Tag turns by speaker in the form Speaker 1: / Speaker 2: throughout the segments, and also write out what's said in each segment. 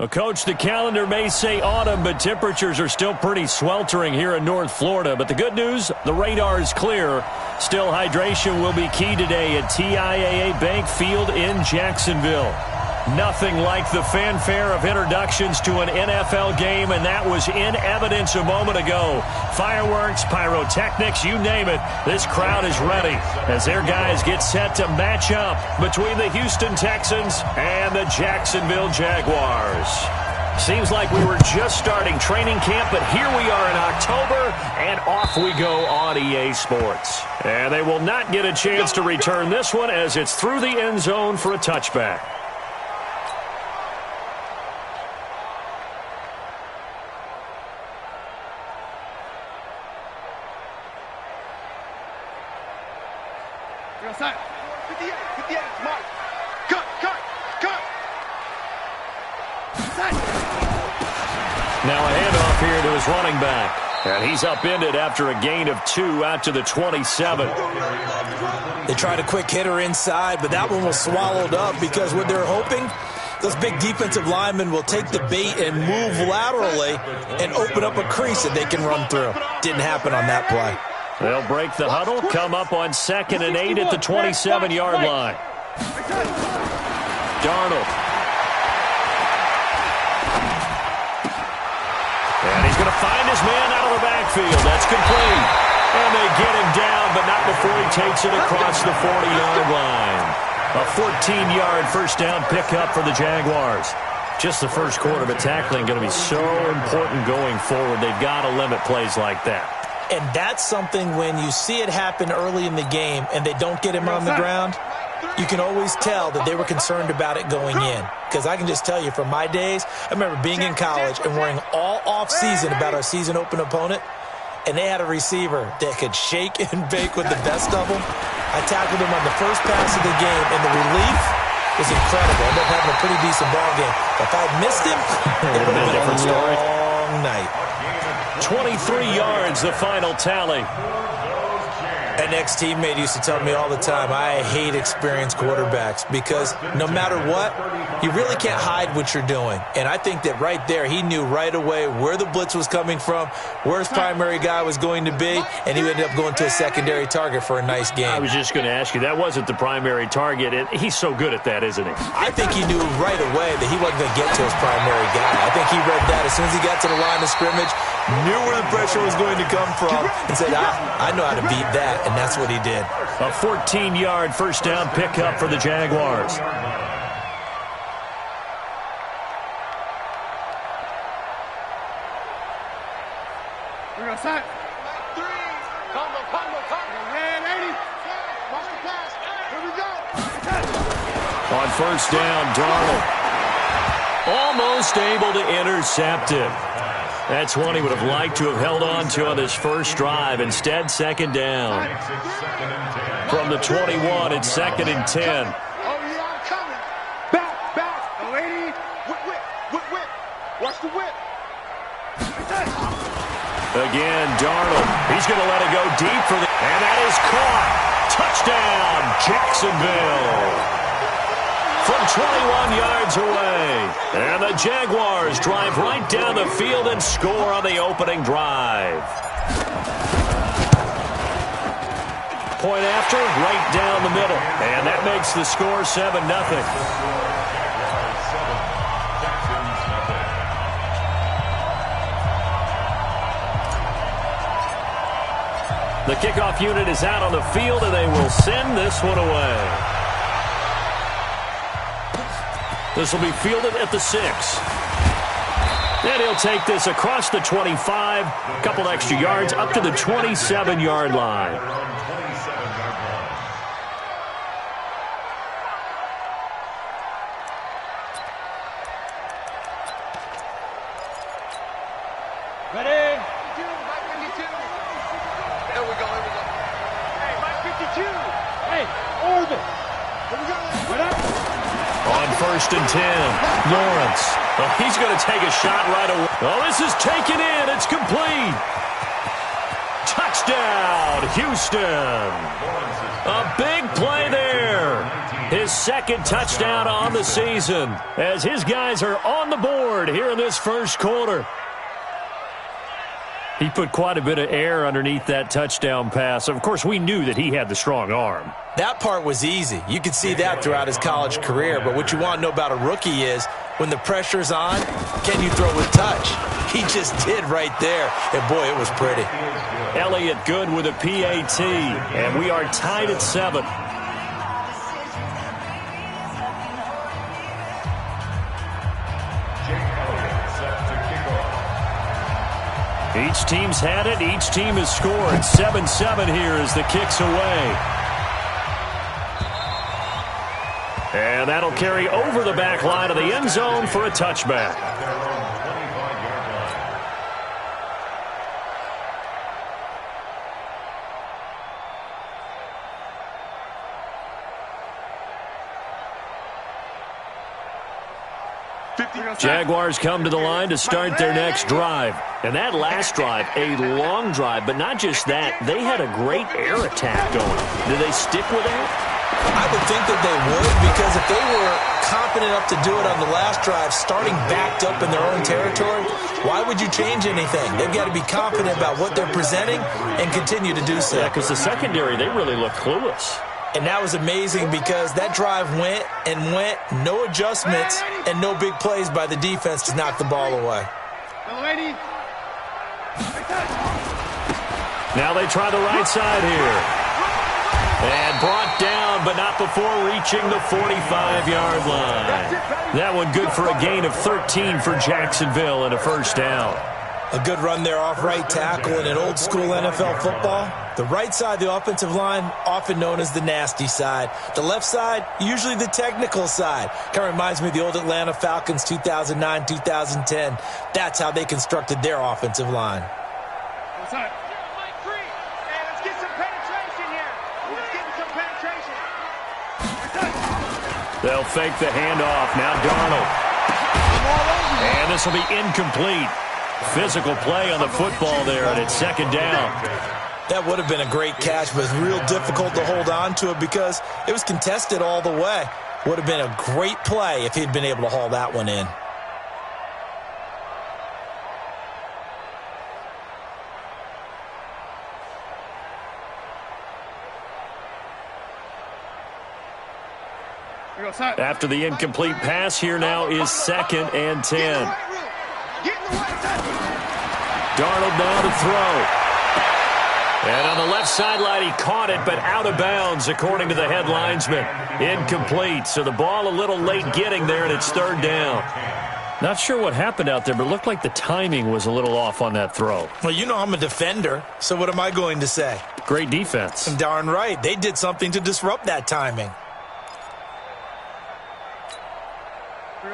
Speaker 1: Well, Coach, the calendar may say autumn, but temperatures are still pretty sweltering here in North Florida. But the good news, the radar is clear. Still, hydration will be key today at TIAA Bank Field in Jacksonville. Nothing like the fanfare of introductions to an NFL game, and that was in evidence a moment ago. Fireworks, pyrotechnics, you name it. This crowd is ready as their guys get set to match up between the Houston Texans and the Jacksonville Jaguars. Seems like we were just starting training camp, but here we are in October, and off we go on EA Sports. And they will not get a chance to return this one as it's through the end zone for a touchback. Now a handoff here to his running back. And he's upended after a gain of 2 out to the 27.
Speaker 2: They tried a quick hitter inside, but that one was swallowed up because what they're hoping, those big defensive linemen will take the bait and move laterally and open up a crease that they can run through. Didn't happen on that play.
Speaker 1: They'll break the huddle, come up on 2nd and 8 at the 27-yard line. Darnold. And he's going to find his man out of the backfield. That's complete. And they get him down, but not before he takes it across the 40-yard line. A 14-yard first down pickup for the Jaguars. Just the first quarter, but tackling going to be so important going forward. They've got to limit plays like that.
Speaker 2: And that's something when you see it happen early in the game and they don't get him on the ground, you can always tell that they were concerned about it going in. Because I can just tell you from my days, I remember being in college and worrying all off-season about our season open opponent, and they had a receiver that could shake and bake with the best of them. I tackled him on the first pass of the game, and the relief was incredible. I ended up having a pretty decent ball game. If I had missed him, it would have been a different story. Long night.
Speaker 1: 23 yards, the final tally.
Speaker 2: An ex-teammate used to tell me all the time, I hate experienced quarterbacks because no matter what, you really can't hide what you're doing. And I think that right there, he knew right away where the blitz was coming from, where his primary guy was going to be, and he ended up going to a secondary target for a nice game.
Speaker 1: I was just going to ask you, that wasn't the primary target. He's so good at that, isn't he?
Speaker 2: I think he knew right away that he wasn't going to get to his primary guy. I think he read that as soon as he got to the line of scrimmage, knew where the pressure was going to come from, and said, I know how to beat that, and that's what he did.
Speaker 1: A 14-yard first down pickup for the Jaguars.
Speaker 3: We're going to set. 3. Combo. Man, 80. Watch the pass. Here we go.
Speaker 1: On first down, Darnold. Almost able to intercept it. That's one he would have liked to have held on to on his first drive. Instead, 2nd down. From the 21, it's 2nd and 10.
Speaker 3: Oh, yeah, I'm coming. Back. Oh, 80. Whip. Watch the whip.
Speaker 1: Again, Darnold. He's going to let it go deep for the... And that is caught. Touchdown, Jacksonville. From 21 yards away. And the Jaguars drive right down the field and score on the opening drive. Point after, right down the middle. And that makes the score 7-0. The kickoff unit is out on the field, and they will send this one away. This will be fielded at the 6. And he'll take this across the 25, a couple extra yards, up to the 27-yard line.
Speaker 3: Ready? Mike 52. There we go. Hey, Mike 52. Hey, orbit. Here we go. Right up.
Speaker 1: On first and 10, Lawrence. Oh, he's going to take a shot right away. Oh, this is taken in. It's complete. Touchdown, Houston. A big play there. His his second touchdown on the season as his guys are on the board here in this first quarter. He put quite a bit of air underneath that touchdown pass. Of course, we knew that he had the strong arm.
Speaker 2: That part was easy. You could see that throughout his college career. But what you want to know about a rookie is when the pressure's on, can you throw with touch? He just did right there. And, boy, it was pretty.
Speaker 1: Elliott good with a PAT, and we are tied at 7. Each team's had it. Each team has scored. 7-7 here as the kick's away. And that'll carry over the back line of the end zone for a touchback. Jaguars come to the line to start their next drive. And that last drive, a long drive, but not just that. They had a great air attack going. Do they stick with that?
Speaker 2: I would think that they would, because if they were confident enough to do it on the last drive, starting backed up in their own territory, why would you change anything? They've got to be confident about what they're presenting and continue to do so.
Speaker 1: Yeah, because the secondary, they really look clueless.
Speaker 2: And that was amazing because that drive went and went, no adjustments, and no big plays by the defense to knock the ball away.
Speaker 1: Now they try the right side here. And brought down, but not before reaching the 45-yard line. That one good for a gain of 13 for Jacksonville and a first down.
Speaker 2: A good run there off right tackle in an old-school NFL football. The right side, the offensive line, often known as the nasty side. The left side, usually the technical side. Kind of reminds me of the old Atlanta Falcons 2009, 2010. That's how they constructed their offensive line.
Speaker 3: What's up? Hey, let's get some penetration here. Let's get some penetration.
Speaker 1: They'll fake the handoff. Now Darnold. And this will be incomplete. Physical play on the football there, and it's second down.
Speaker 2: That would have been a great catch, but it's real difficult to hold on to it because it was contested all the way. Would have been a great play if he'd been able to haul that one in.
Speaker 1: After the incomplete pass, here now is 2nd and 10. Darnold now to throw. And on the left sideline, he caught it, but out of bounds, according to the head linesman. Incomplete, so the ball a little late getting there, and it's third down. Not sure what happened out there, but it looked like the timing was a little off on that throw.
Speaker 2: Well, you know I'm a defender, so what am I going to say?
Speaker 1: Great defense.
Speaker 2: And darn right, they did something to disrupt that timing.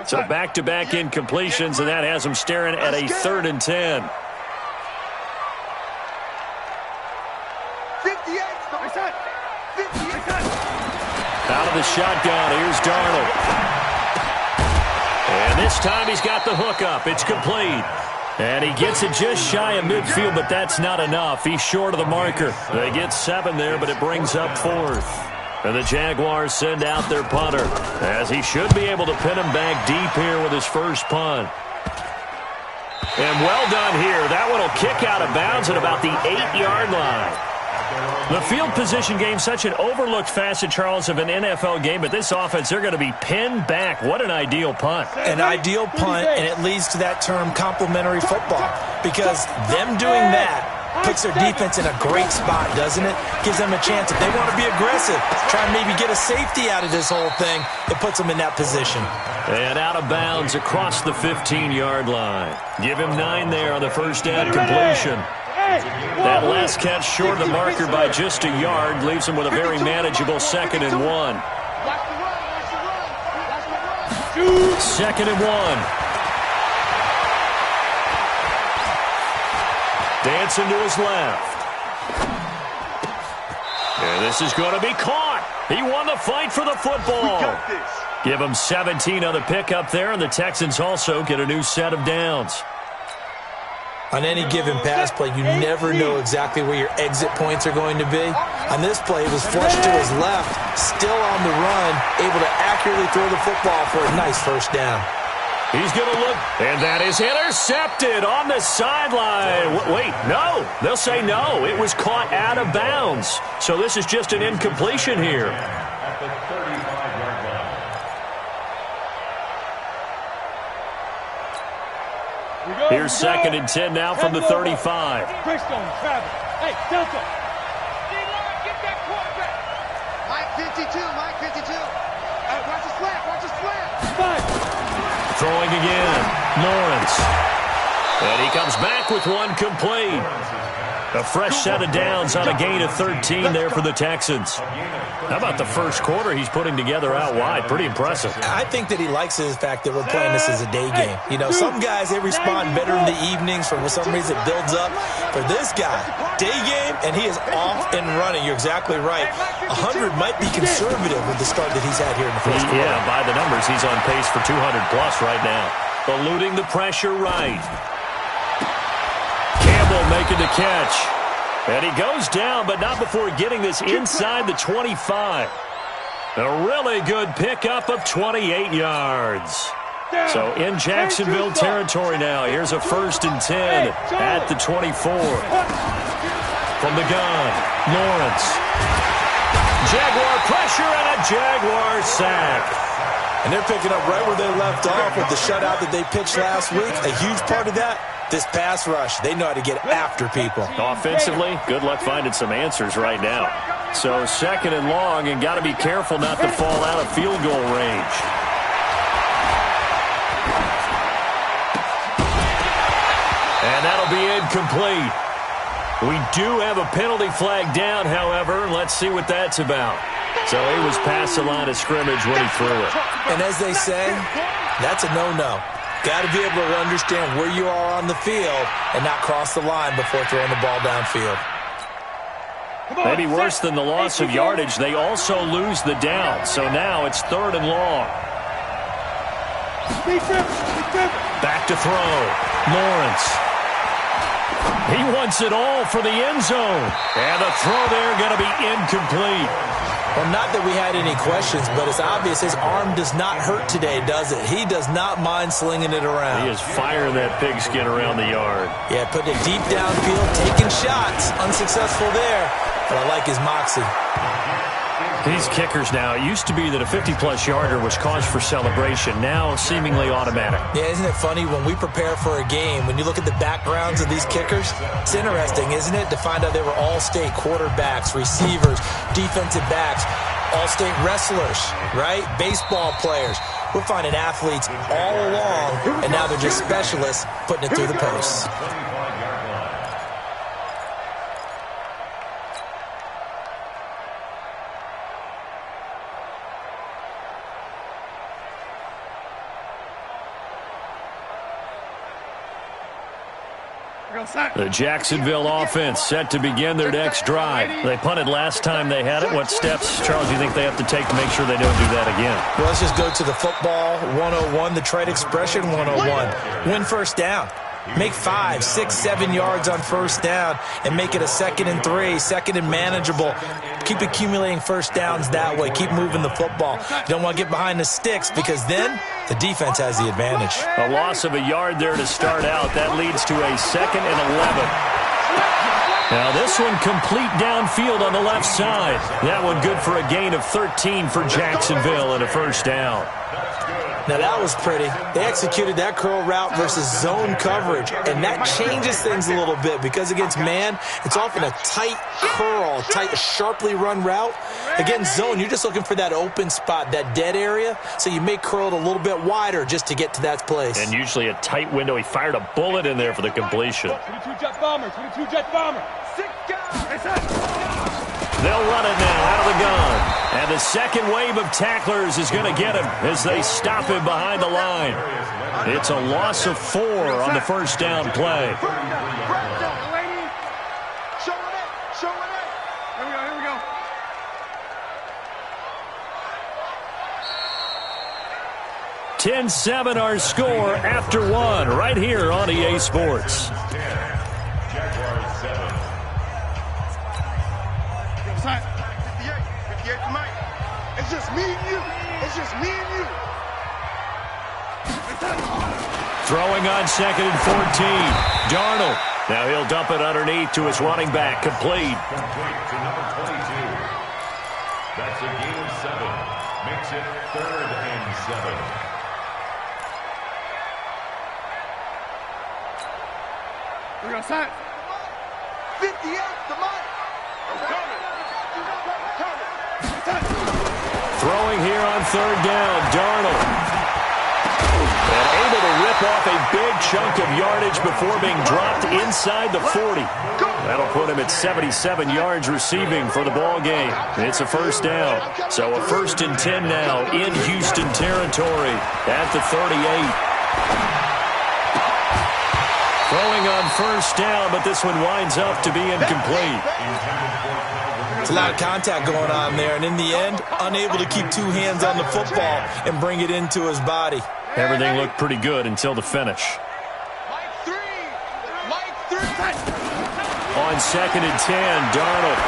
Speaker 1: So back-to-back incompletions, and that has them staring at a 3rd and 10.
Speaker 3: 58.
Speaker 1: Out of the shotgun, here's Darnold. And this time he's got the hook up. It's complete. And he gets it just shy of midfield, but that's not enough. He's short of the marker. They get 7 there, but it brings up 4th. And the Jaguars send out their punter, as he should be able to pin him back deep here with his first punt. And well done here. That one will kick out of bounds at about the 8-yard line. The field position game, such an overlooked facet, Charles, of an NFL game, but this offense, they're going to be pinned back. What an ideal punt.
Speaker 2: An ideal punt, and it leads to that term complementary football, because them doing that puts their defense in a great spot, doesn't it? Gives them a chance. If they want to be aggressive, try and maybe get a safety out of this whole thing, it puts them in that position.
Speaker 1: And out of bounds across the 15-yard line. Give him 9 there on the first down completion. That last catch short of the marker by just a yard leaves him with a very manageable 2nd and 1. 2nd and 1. Dancing to his left. And this is going to be caught. He won the fight for the football. Give him 17 on the pickup there, and the Texans also get a new set of downs.
Speaker 2: On any given pass play, you never know exactly where your exit points are going to be. On this play, it was flushed to his left, still on the run, able to accurately throw the football for a nice first down.
Speaker 1: He's going to look, and that is intercepted on the sideline. Wait, no. They'll say no. It was caught out of bounds. So this is just an incompletion here. Here's 2nd and 10 now from the 35.
Speaker 3: Christone, Travis. Hey, Delta. D-line, get that quarterback. Mike 52, Mike 52. Watch the slant, watch the slant. Spike.
Speaker 1: Throwing again, Lawrence. And he comes back with one complete. A fresh set of downs on a gain of 13 there for the Texans. How about the first quarter he's putting together out wide? Pretty impressive.
Speaker 2: I think that he likes the fact that we're playing this as a day game. You know, some guys, they respond better in the evenings. For some reason, it builds up. For this guy, day game, and he is off and running. You're exactly right. 100 might be conservative with the start that he's had here in the first quarter.
Speaker 1: Yeah, by the numbers, he's on pace for 200-plus right now. Eluding the pressure right. Campbell making the catch. And he goes down, but not before getting this inside the 25. A really good pickup of 28 yards. So in Jacksonville territory now. Here's a 1st and 10 at the 24. From the gun, Lawrence. Jaguar pressure and a Jaguar sack.
Speaker 2: And they're picking up right where they left off with the shutout that they pitched last week. A huge part of that, this pass rush. They know how to get after people.
Speaker 1: Offensively, good luck finding some answers right now. So 2nd and long, and got to be careful not to fall out of field goal range. And that'll be incomplete. We do have a penalty flag down, however. Let's see what that's about. So he was past the line of scrimmage when he threw it.
Speaker 2: And as they say, that's a no-no. Got to be able to understand where you are on the field and not cross the line before throwing the ball downfield.
Speaker 1: Maybe worse than the loss of yardage, they also lose the down. So now it's 3rd and long. Back to throw. Lawrence. He wants it all for the end zone. And the throw there going to be incomplete.
Speaker 2: Well, not that we had any questions, but it's obvious his arm does not hurt today, does it? He does not mind slinging it around.
Speaker 1: He is firing that pigskin around the yard.
Speaker 2: Yeah, putting it deep downfield, taking shots. Unsuccessful there, but I like his moxie.
Speaker 1: These kickers now, it used to be that a 50-plus yarder was cause for celebration. Now seemingly automatic.
Speaker 2: Yeah, isn't it funny when we prepare for a game, when you look at the backgrounds of these kickers, it's interesting, isn't it, to find out they were all-state quarterbacks, receivers, defensive backs, all-state wrestlers, right? Baseball players. We're finding athletes all along, and now they're just specialists putting it through the posts.
Speaker 1: The Jacksonville offense set to begin their next drive. They punted last time they had it. What steps, Charles, do you think they have to take to make sure they don't do that again?
Speaker 2: Well, let's just go to the football 101, the trade expression 101. Win first down. Make 5, 6, 7 yards on first down and make it a 2nd and 3, 2nd and manageable. Keep accumulating first downs that way. Keep moving the football. You don't want to get behind the sticks because then the defense has the advantage.
Speaker 1: A loss of a yard there to start out. That leads to a 2nd and 11. Now this one complete downfield on the left side. That one good for a gain of 13 for Jacksonville and a first down.
Speaker 2: Now that was pretty. They executed that curl route versus zone coverage, and that changes things a little bit because against man, it's often a tight curl, tight, sharply run route. Against zone, you're just looking for that open spot, that dead area, so you may curl it a little bit wider just to get to that place.
Speaker 1: And usually a tight window. He fired a bullet in there for the completion.
Speaker 3: 22 jet bomber, 22 jet bomber. 6 guys.
Speaker 1: They'll run it now out of the gun. And the second wave of tacklers is going to get him as they stop him behind the line. It's a loss of 4 on the first down play.
Speaker 3: Here we go.
Speaker 1: 10-7 our score after one right here on EA Sports.
Speaker 3: It's just me and you. It's just me and you.
Speaker 1: Throwing on 2nd and 14. Darnold. Now he'll dump it underneath to his running back. Complete.
Speaker 4: Complete to number 22. That's a gain of 7. Makes it 3rd and 7.
Speaker 3: We're going to sign. 58, come on.
Speaker 1: Throwing here on 3rd down. Darnold. And able to rip off a big chunk of yardage before being dropped inside the 40. That'll put him at 77 yards receiving for the ball game. It's a 1st down. So a 1st and 10 now in Houston territory at the 38. Throwing on 1st down, but this one winds up to be incomplete.
Speaker 2: It's a lot of contact going on there, and in the end, unable to keep 2 hands on the football and bring it into his body.
Speaker 1: Everything looked pretty good until the finish. On 2nd and 10, Darnold.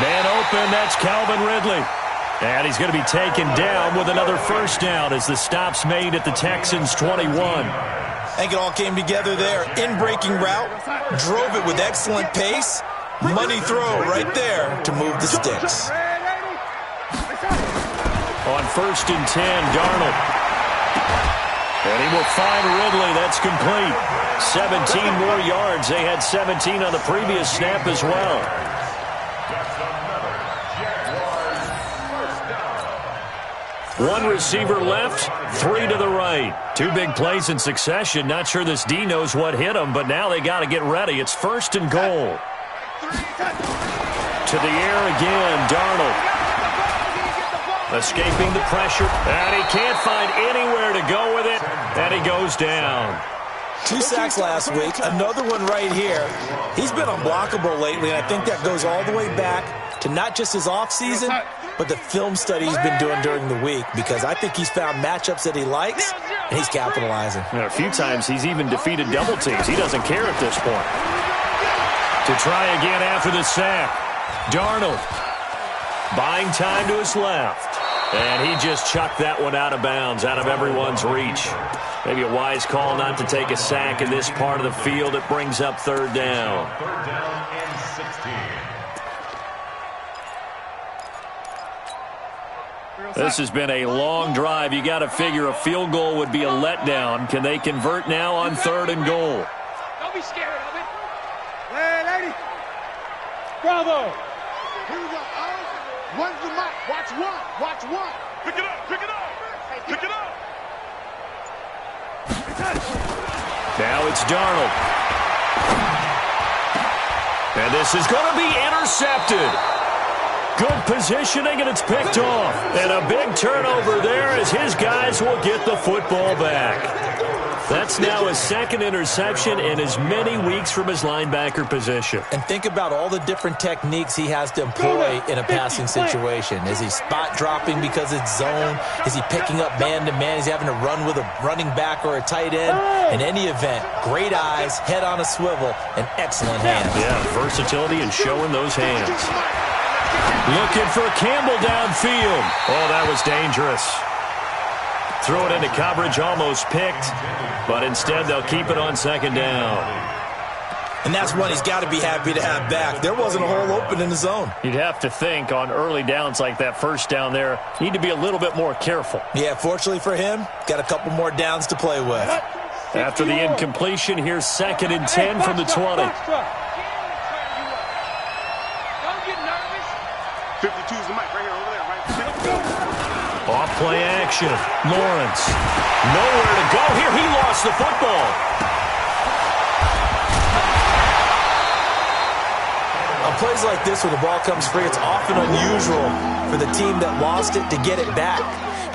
Speaker 1: Man open, that's Calvin Ridley. And he's going to be taken down with another 1st down as the stop's made at the Texans' 21.
Speaker 2: I think it all came together there. In-breaking route, drove it with excellent pace. Money throw right there to move the sticks.
Speaker 1: On 1st and 10, Darnold. And he will find Ridley. That's complete. 17 more yards. They had 17 on the previous snap as well. One receiver left, 3 to the right. 2 big plays in succession. Not sure this D knows what hit him, but now they got to get ready. It's 1st and goal. To the air again, Darnold. Escaping the pressure, and he can't find anywhere to go with it, and he goes down.
Speaker 2: 2 sacks last week, another one right here. He's been unblockable lately, and I think that goes all the way back to not just his offseason, but the film study he's been doing during the week, because I think he's found matchups that he likes, and he's capitalizing.
Speaker 1: A few times he's even defeated double teams. He doesn't care at this point. To try again after the sack, Darnold buying time to his left. And he just chucked that one out of bounds, out of everyone's reach. Maybe a wise call not to take a sack in this part of the field. It brings up 3rd down.
Speaker 4: 3rd down and 16.
Speaker 1: This has been a long drive. You got to figure a field goal would be a letdown. Can they convert now on 3rd and goal?
Speaker 3: Don't be scared of it. Hey, lady. Bravo. Here we go. One's the mic. Watch one. Watch one. Pick it up. Pick it up. Pick it up.
Speaker 1: Now it's Darnold. And this is going to be intercepted. Good positioning, and it's picked off. And a big turnover there as his guys will get the football back. That's now his 2nd interception in as many weeks from his linebacker position.
Speaker 2: And think about all the different techniques he has to employ in a passing situation. Is he spot dropping because it's zone? Is he picking up man-to-man? Is he having to run with a running back or a tight end? In any event, great eyes, head on a swivel, and excellent hands.
Speaker 1: Yeah, versatility and showing those hands. Looking for Campbell downfield. Oh, that was dangerous. Throw it into coverage, almost picked, but instead they'll keep it on 2nd down.
Speaker 2: And that's one he's got to be happy to have back. There wasn't a hole open in the zone.
Speaker 1: You'd have to think on early downs like that 1st down there, you need to be a little bit more careful.
Speaker 2: Yeah, fortunately for him, got a couple more downs to play with.
Speaker 1: After the incompletion, here's 2nd and 10 from the 20.
Speaker 3: Don't get nervous. 52's the mic right here, over there, right?
Speaker 1: Off play action. Lawrence. Nowhere to go here. He lost the football.
Speaker 2: On plays like this, when the ball comes free, it's often unusual for the team that lost it to get it back.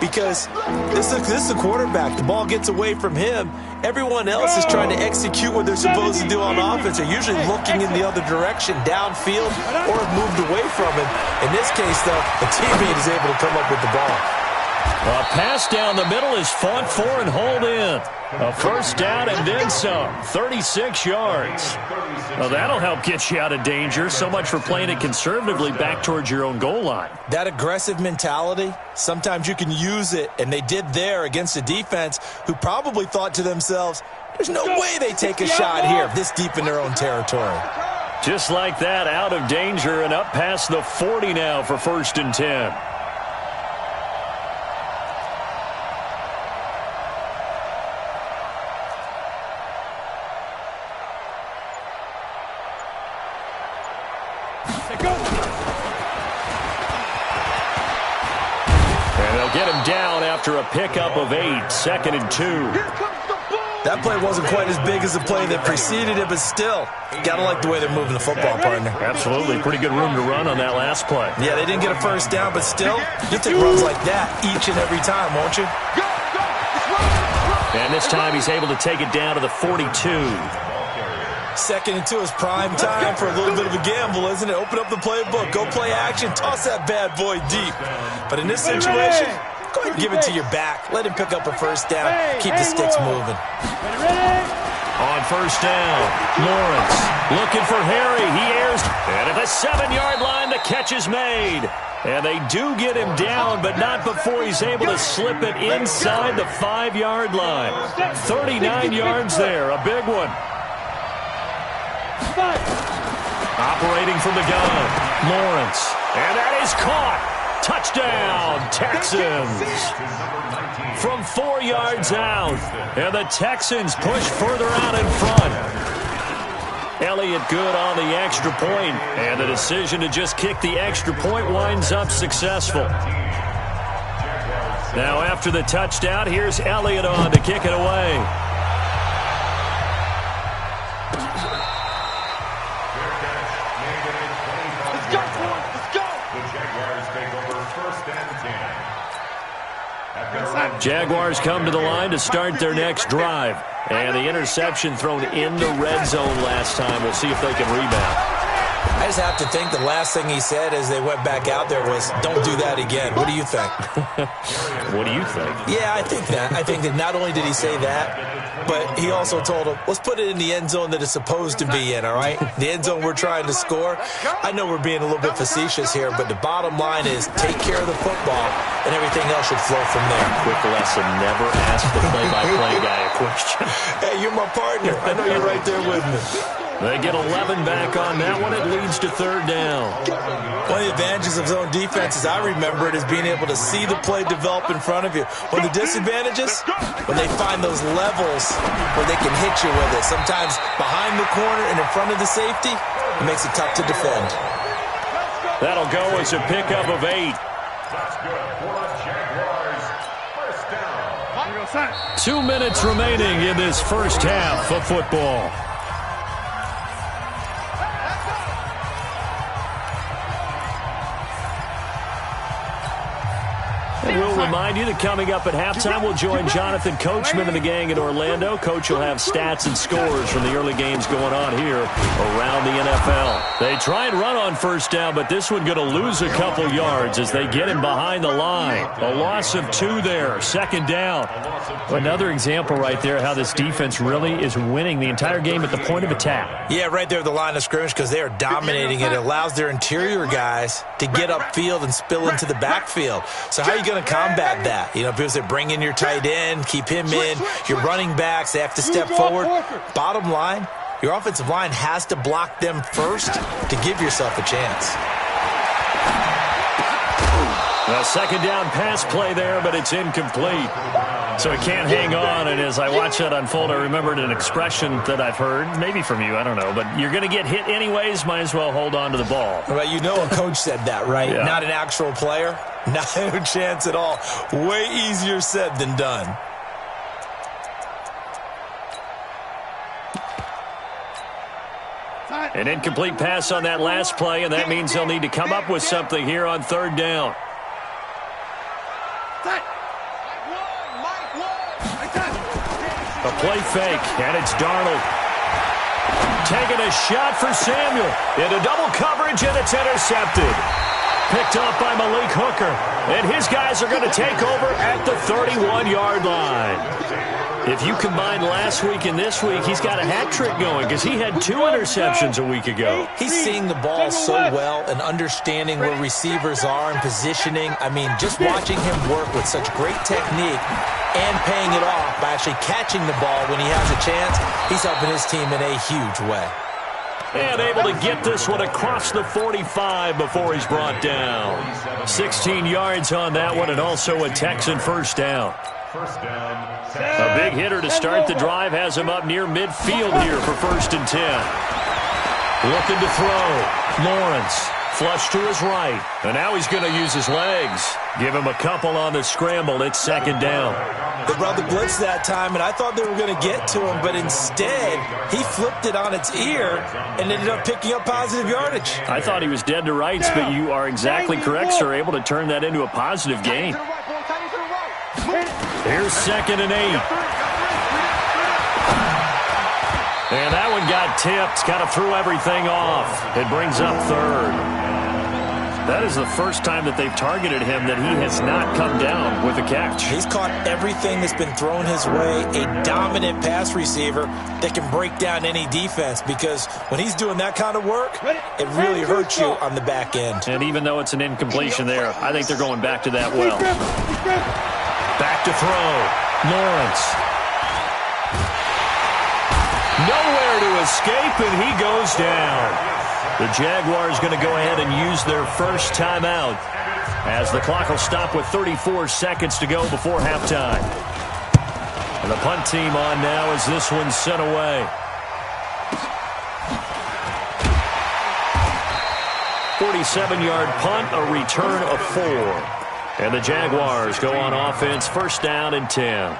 Speaker 2: Because this is the quarterback. The ball gets away from him. Everyone else is trying to execute what they're supposed to do on offense. They're usually looking in the other direction, downfield, or have moved away from him. In this case, though, the teammate is able to come up with the ball.
Speaker 1: A pass down the middle is fought for and hauled in. A first down and then some. 36 yards. Well, that'll help get you out of danger. So much for playing it conservatively back towards your own goal line.
Speaker 2: That aggressive mentality, sometimes you can use it, and they did there against a defense who probably thought to themselves, there's no way they take a shot here this deep in their own territory.
Speaker 1: Just like that, out of danger and up past the 40 now for 1st and 10. Get him down after a pickup of 8, 2nd and 2.
Speaker 2: That play wasn't quite as big as the play that preceded it, but still, gotta like the way they're moving the football, partner.
Speaker 1: Absolutely. Pretty good room to run on that last play.
Speaker 2: Yeah, they didn't get a first down, but still, you take runs like that each and every time, won't you?
Speaker 1: And this time he's able to take it down to the 42.
Speaker 2: 2nd and 2 is prime time for a little bit of a gamble, isn't it? Open up the playbook, go play action, toss that bad boy deep. But in this situation, go ahead and give it to your back. Let him pick up a first down. Keep the sticks moving.
Speaker 1: On first down, Lawrence looking for Harry. He airs, and at the 7-yard line, the catch is made. And they do get him down, but not before he's able to slip it inside the 5-yard line. 39 yards there, a big one. Operating from the gun, Lawrence. And that is caught. Touchdown, Texans. From 4 yards out. And the Texans push further out in front. Elliott good on the extra point. And the decision to just kick the extra point winds up successful. Now after the touchdown, here's Elliott on to kick it away. Jaguars come to the line to start their next drive. And the interception thrown in the red zone last time. We'll see if they can rebound.
Speaker 2: I just have to think the last thing he said as they went back out there was, don't do that again. What do you think?
Speaker 1: What do you think?
Speaker 2: Yeah, I think that. I think that not only did he say that, but he also told him, let's put it in the end zone that it's supposed to be in, all right? The end zone we're trying to score. I know we're being a little bit facetious here, but the bottom line is take care of the football, and everything else should flow from there.
Speaker 1: Quick lesson, never ask the play-by-play guy a question.
Speaker 2: Hey, you're my partner. I know you're right there with me.
Speaker 1: They get 11 back on that one. It leads to 3rd down.
Speaker 2: One of the advantages of zone defense, as I remember it, is being able to see the play develop in front of you. One of the disadvantages, when they find those levels where they can hit you with it. Sometimes behind the corner and in front of the safety, it makes it tough to defend.
Speaker 1: That'll go as a pickup of 8.
Speaker 4: That's good for the Jaguars. First down.
Speaker 1: 2 minutes remaining in this first half of football. And we'll remind you that coming up at halftime, we'll join Jonathan Coachman and the gang in Orlando. Coach will have stats and scores from the early games going on here around the NFL. They try and run on first down, but this one going to lose a couple yards as they get him behind the line. A loss of 2 there, 2nd down. Another example right there how this defense really is winning the entire game at the point of attack.
Speaker 2: Yeah, right there at the line of scrimmage because they are dominating it. It allows their interior guys to get upfield and spill into the backfield. So how are you going to combat that? You know, people say bring in your tight end, keep him in. Your running backs, they have to step forward. Bottom line, your offensive line has to block them first to give yourself a chance.
Speaker 1: A 2nd down pass play there, but it's incomplete. So it can't hang on, and as I watch that unfold, I remembered an expression that I've heard, maybe from you, I don't know, but you're going to get hit anyways, might as well hold on to the ball.
Speaker 2: Well, you know a coach said that, right?
Speaker 1: Yeah.
Speaker 2: Not an actual player. Not a chance at all. Way easier said than done.
Speaker 1: An incomplete pass on that last play, and that means they'll need to come up with something here on 3rd down. A play fake, and it's Darnold. Taking a shot for Samuel. Into double coverage, and it's intercepted. picked up by Malik Hooker. And his guys are going to take over at the 31-yard line. If you combine last week and this week, he's got a hat trick going because he had 2 interceptions a week ago.
Speaker 2: He's seeing the ball so well and understanding where receivers are and positioning. I mean, just watching him work with such great technique and paying it off by actually catching the ball when he has a chance, he's helping his team in a huge way.
Speaker 1: And able to get this one across the 45 before he's brought down. 16 yards on that one and also a Texan first down. A big hitter to start the drive has him up near midfield here for 1st and 10. Looking to throw. Lawrence flush to his right. And now he's going to use his legs. Give him a couple on the scramble. It's 2nd down.
Speaker 2: They brought the blitz that time, and I thought they were going to get to him, but instead he flipped it on its ear and ended up picking up positive yardage.
Speaker 1: I thought he was dead to rights, but you are exactly correct, sir. Able to turn that into a positive gain. Here's 2nd and 8. And that one got tipped. Kind of threw everything off. It brings up 3rd. That is the first time that they've targeted him that he has not come down with a catch.
Speaker 2: He's caught everything that's been thrown his way. A dominant pass receiver that can break down any defense, because when he's doing that kind of work, it really hurts you on the back end.
Speaker 1: And even though it's an incompletion there, I think they're going back to that well. Back to throw. Lawrence. Nowhere to escape, and he goes down. The Jaguars going to go ahead and use their first timeout as the clock will stop with 34 seconds to go before halftime. And the punt team on now as this one's sent away. 47-yard punt, a return of 4. And the Jaguars go on offense, 1st down and 10.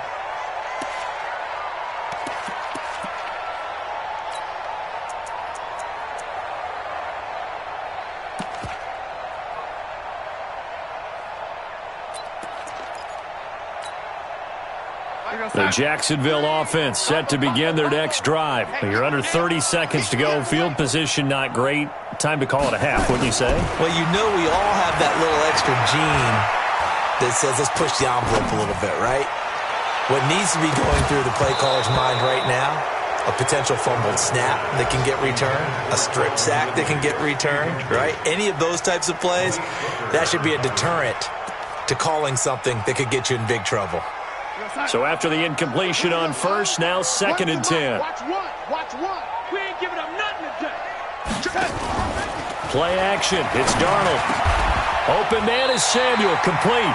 Speaker 1: The Jacksonville offense set to begin their next drive. You're under 30 seconds to go. Field position not great. Time to call it a half, wouldn't you say?
Speaker 2: Well, you know we all have that little extra gene that says let's push the envelope a little bit, right? What needs to be going through the play caller's mind right now, a potential fumbled snap that can get returned, a strip sack that can get returned, right? Any of those types of plays, that should be a deterrent to calling something that could get you in big trouble.
Speaker 1: So after the incompletion on 1st, now 2nd and 10.
Speaker 3: Watch one. We ain't giving up nothing today.
Speaker 1: Play action. It's Darnold. Open man is Samuel. Complete.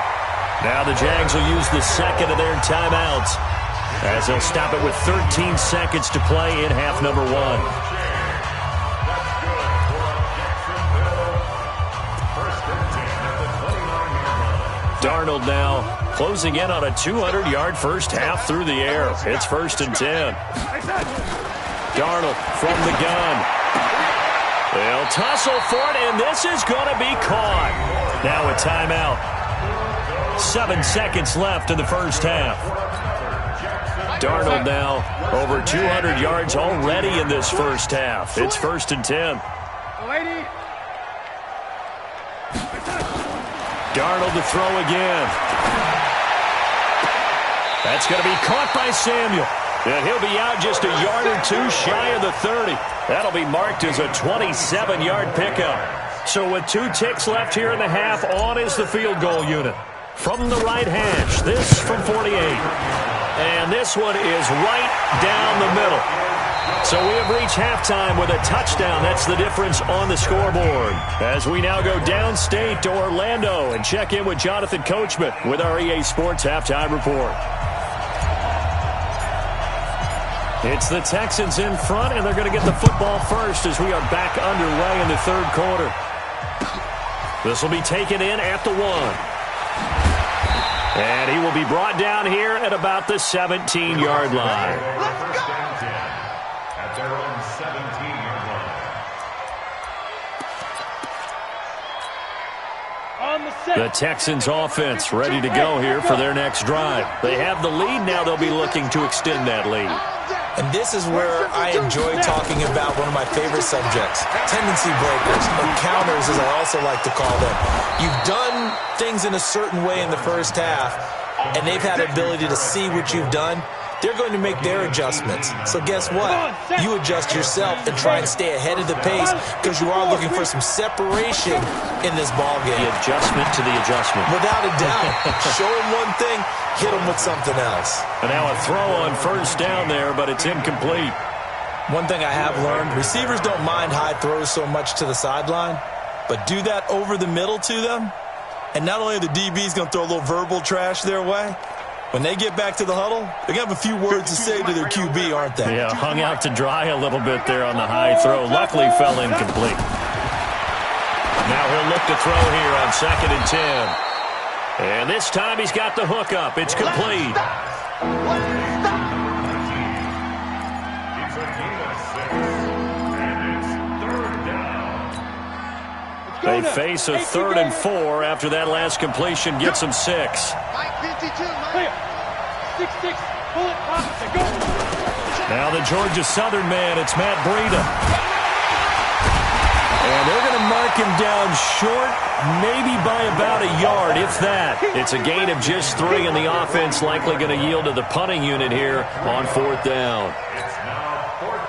Speaker 1: Now the Jags will use the 2nd of their timeouts as they'll stop it with 13 seconds to play in half number 1. Darnold now closing in on a 200-yard first half through the air. It's 1st and 10. Darnold from the gun. They'll tussle for it, and this is going to be caught. Now a timeout. 7 seconds left in the first half. Darnold now over 200 yards already in this first half. It's 1st and 10. Darnold to throw again. That's going to be caught by Samuel. And he'll be out just a yard or 2 shy of the 30. That'll be marked as a 27-yard pickup. So with 2 ticks left here in the half, on is the field goal unit. From the right hash, this from 48. And this one is right down the middle. So we have reached halftime with a touchdown. That's the difference on the scoreboard. As we now go downstate to Orlando and check in with Jonathan Coachman with our EA Sports Halftime Report. It's the Texans in front, and they're going to get the football first as we are back underway in the 3rd quarter. This will be taken in at the 1. And he will be brought down here at about the 17-yard line.
Speaker 4: At their own 17-yard line.
Speaker 1: The Texans offense ready to go here for their next drive. They have the lead. Now they'll be looking to extend that lead.
Speaker 2: And this is where I enjoy talking about one of my favorite subjects, tendency breakers, or counters as I also like to call them. You've done things in a certain way in the first half, and they've had the ability to see what you've done. They're going to make their adjustments. So guess what? You adjust yourself and try and stay ahead of the pace because you are looking for some separation in this ballgame.
Speaker 1: The adjustment to the adjustment.
Speaker 2: Without a doubt. Show them one thing, hit them with something else.
Speaker 1: And now a throw on first down there, but it's incomplete.
Speaker 2: One thing I have learned, receivers don't mind high throws so much to the sideline, but do that over the middle to them, and not only are the DBs going to throw a little verbal trash their way, when they get back to the huddle, they're going to have a few words to say to their QB, aren't they?
Speaker 1: Yeah, hung out to dry a little bit there on the high throw. Luckily fell incomplete. Now he'll look to throw here on 2nd and 10. And this time he's got the hook up. It's complete.
Speaker 4: It's a gain of 6, and it's 3rd down.
Speaker 1: They face a 3rd and 4 after that last completion gets them 6.
Speaker 3: Mike 52, Mike. 6-6, pull it, pop, go.
Speaker 1: Now the Georgia Southern man, it's Matt Breida. And they're going to mark him down short, maybe by about a yard, if that. It's a gain of just 3, and the offense likely going to yield to the punting unit here on 4th down.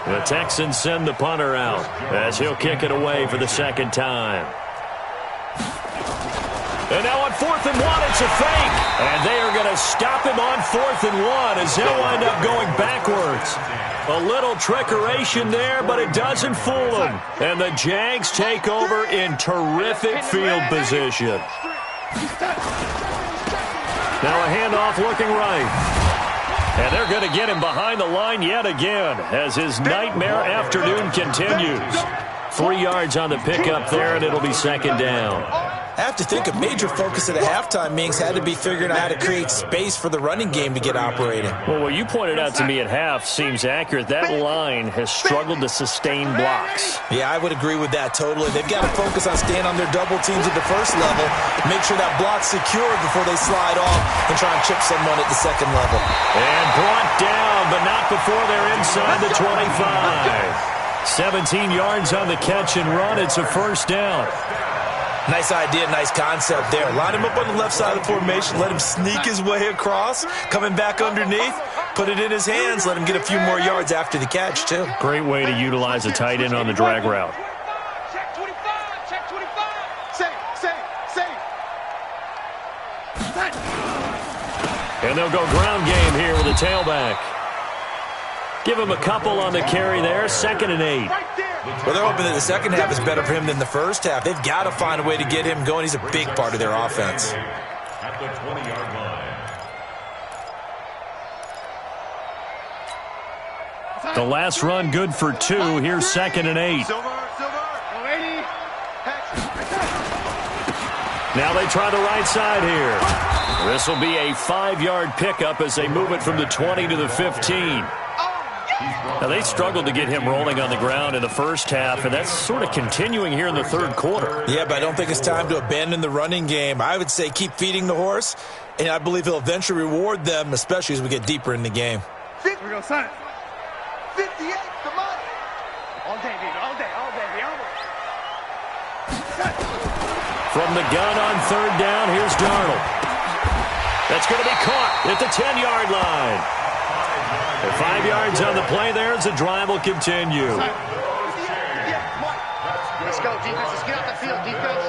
Speaker 1: The Texans send the punter out as he'll kick it away for the 2nd time. And now on 4th and 1, it's a fake. And they are going to stop him on 4th and 1 as they'll wind up going backwards. A little trickeration there, but it doesn't fool them. And the Jags take over in terrific field position. Now a handoff looking right. And they're going to get him behind the line yet again as his nightmare afternoon continues. 3 yards on the pickup there, and it'll be 2nd down.
Speaker 2: I have to think a major focus at the halftime meetings had to be figuring out how to create space for the running game to get operating.
Speaker 1: Well, what you pointed out to me at half seems accurate. That line has struggled to sustain blocks.
Speaker 2: Yeah, I would agree with that totally. They've got to focus on staying on their double teams at the first level, make sure that block's secured before they slide off and try and chip someone at the 2nd level.
Speaker 1: And brought down, but not before they're inside the 25. 17 yards on the catch and run. It's a 1st down.
Speaker 2: Nice idea, nice concept there. Line him up on the left side of the formation, let him sneak his way across, coming back underneath, put it in his hands, let him get a few more yards after the catch, too.
Speaker 1: Great way to utilize a tight end on the drag route.
Speaker 3: Check 25, check 25. Save.
Speaker 1: And they'll go ground game here with a tailback. Give him a couple on the carry there, 2nd and 8.
Speaker 2: Well, they're hoping that the 2nd half is better for him than the first half. They've got to find a way to get him going. He's a big part of their offense.
Speaker 4: At the 20-yard line.
Speaker 1: The last run good for 2. Here's 2nd and 8. Now they try the right side here. This will be a 5-yard pickup as they move it from the 20 to the 15. Now, they struggled to get him rolling on the ground in the first half, and that's sort of continuing here in the 3rd quarter.
Speaker 2: Yeah, but I don't think it's time to abandon the running game. I would say keep feeding the horse, and I believe he'll eventually reward them, especially as we get deeper in the game.
Speaker 3: 58, come on. All day, baby, all day,
Speaker 1: From the gun on 3rd down, here's Darnold. That's going to be caught at the 10-yard line. 5 yards on the play there as the drive will continue.
Speaker 3: Let's go, defense. Let's get off the field, defense.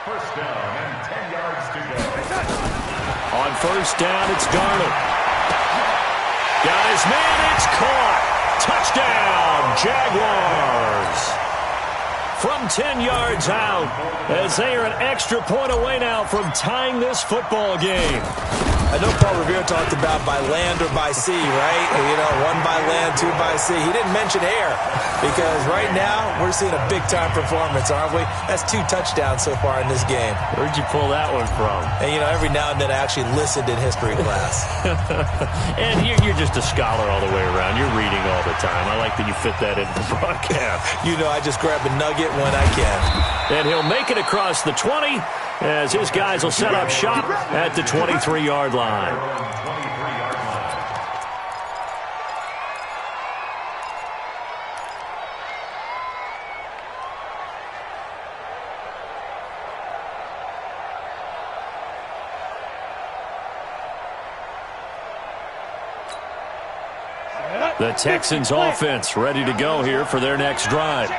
Speaker 4: 1st down and 10 yards to go.
Speaker 1: On 1st down, it's Darnold. Got his man, it's caught. Touchdown, Jaguars. From 10 yards out, as they are an extra point away now from tying this football game.
Speaker 2: I know Paul Revere talked about by land or by sea, right? You know, 1 by land, 2 by sea. He didn't mention air because right now we're seeing a big-time performance, aren't we? That's 2 touchdowns so far in this game.
Speaker 1: Where'd you pull that one from?
Speaker 2: And, you know, every now and then I actually listened in history class.
Speaker 1: And you're just a scholar all the way around. You're reading all the time. I like that you fit that into the broadcast.
Speaker 2: You know, I just grab a nugget when I can.
Speaker 1: And he'll make it across the 20 as his guys will set up shop at the 23-yard line. The Texans offense ready to go here for their next drive.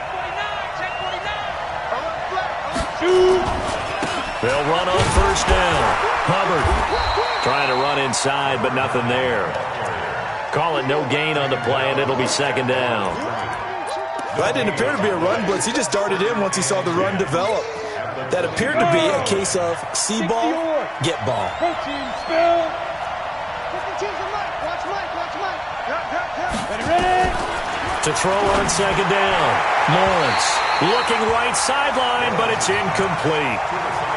Speaker 1: They'll run on first down. Hubbard trying to run inside, but nothing there. Call it no gain on the play, and it'll be second down.
Speaker 2: That didn't appear to be a run blitz. He just darted in once he saw the run develop. That appeared to be a case of see ball, get ball.
Speaker 1: To throw on second down. Lawrence looking right sideline, but it's incomplete.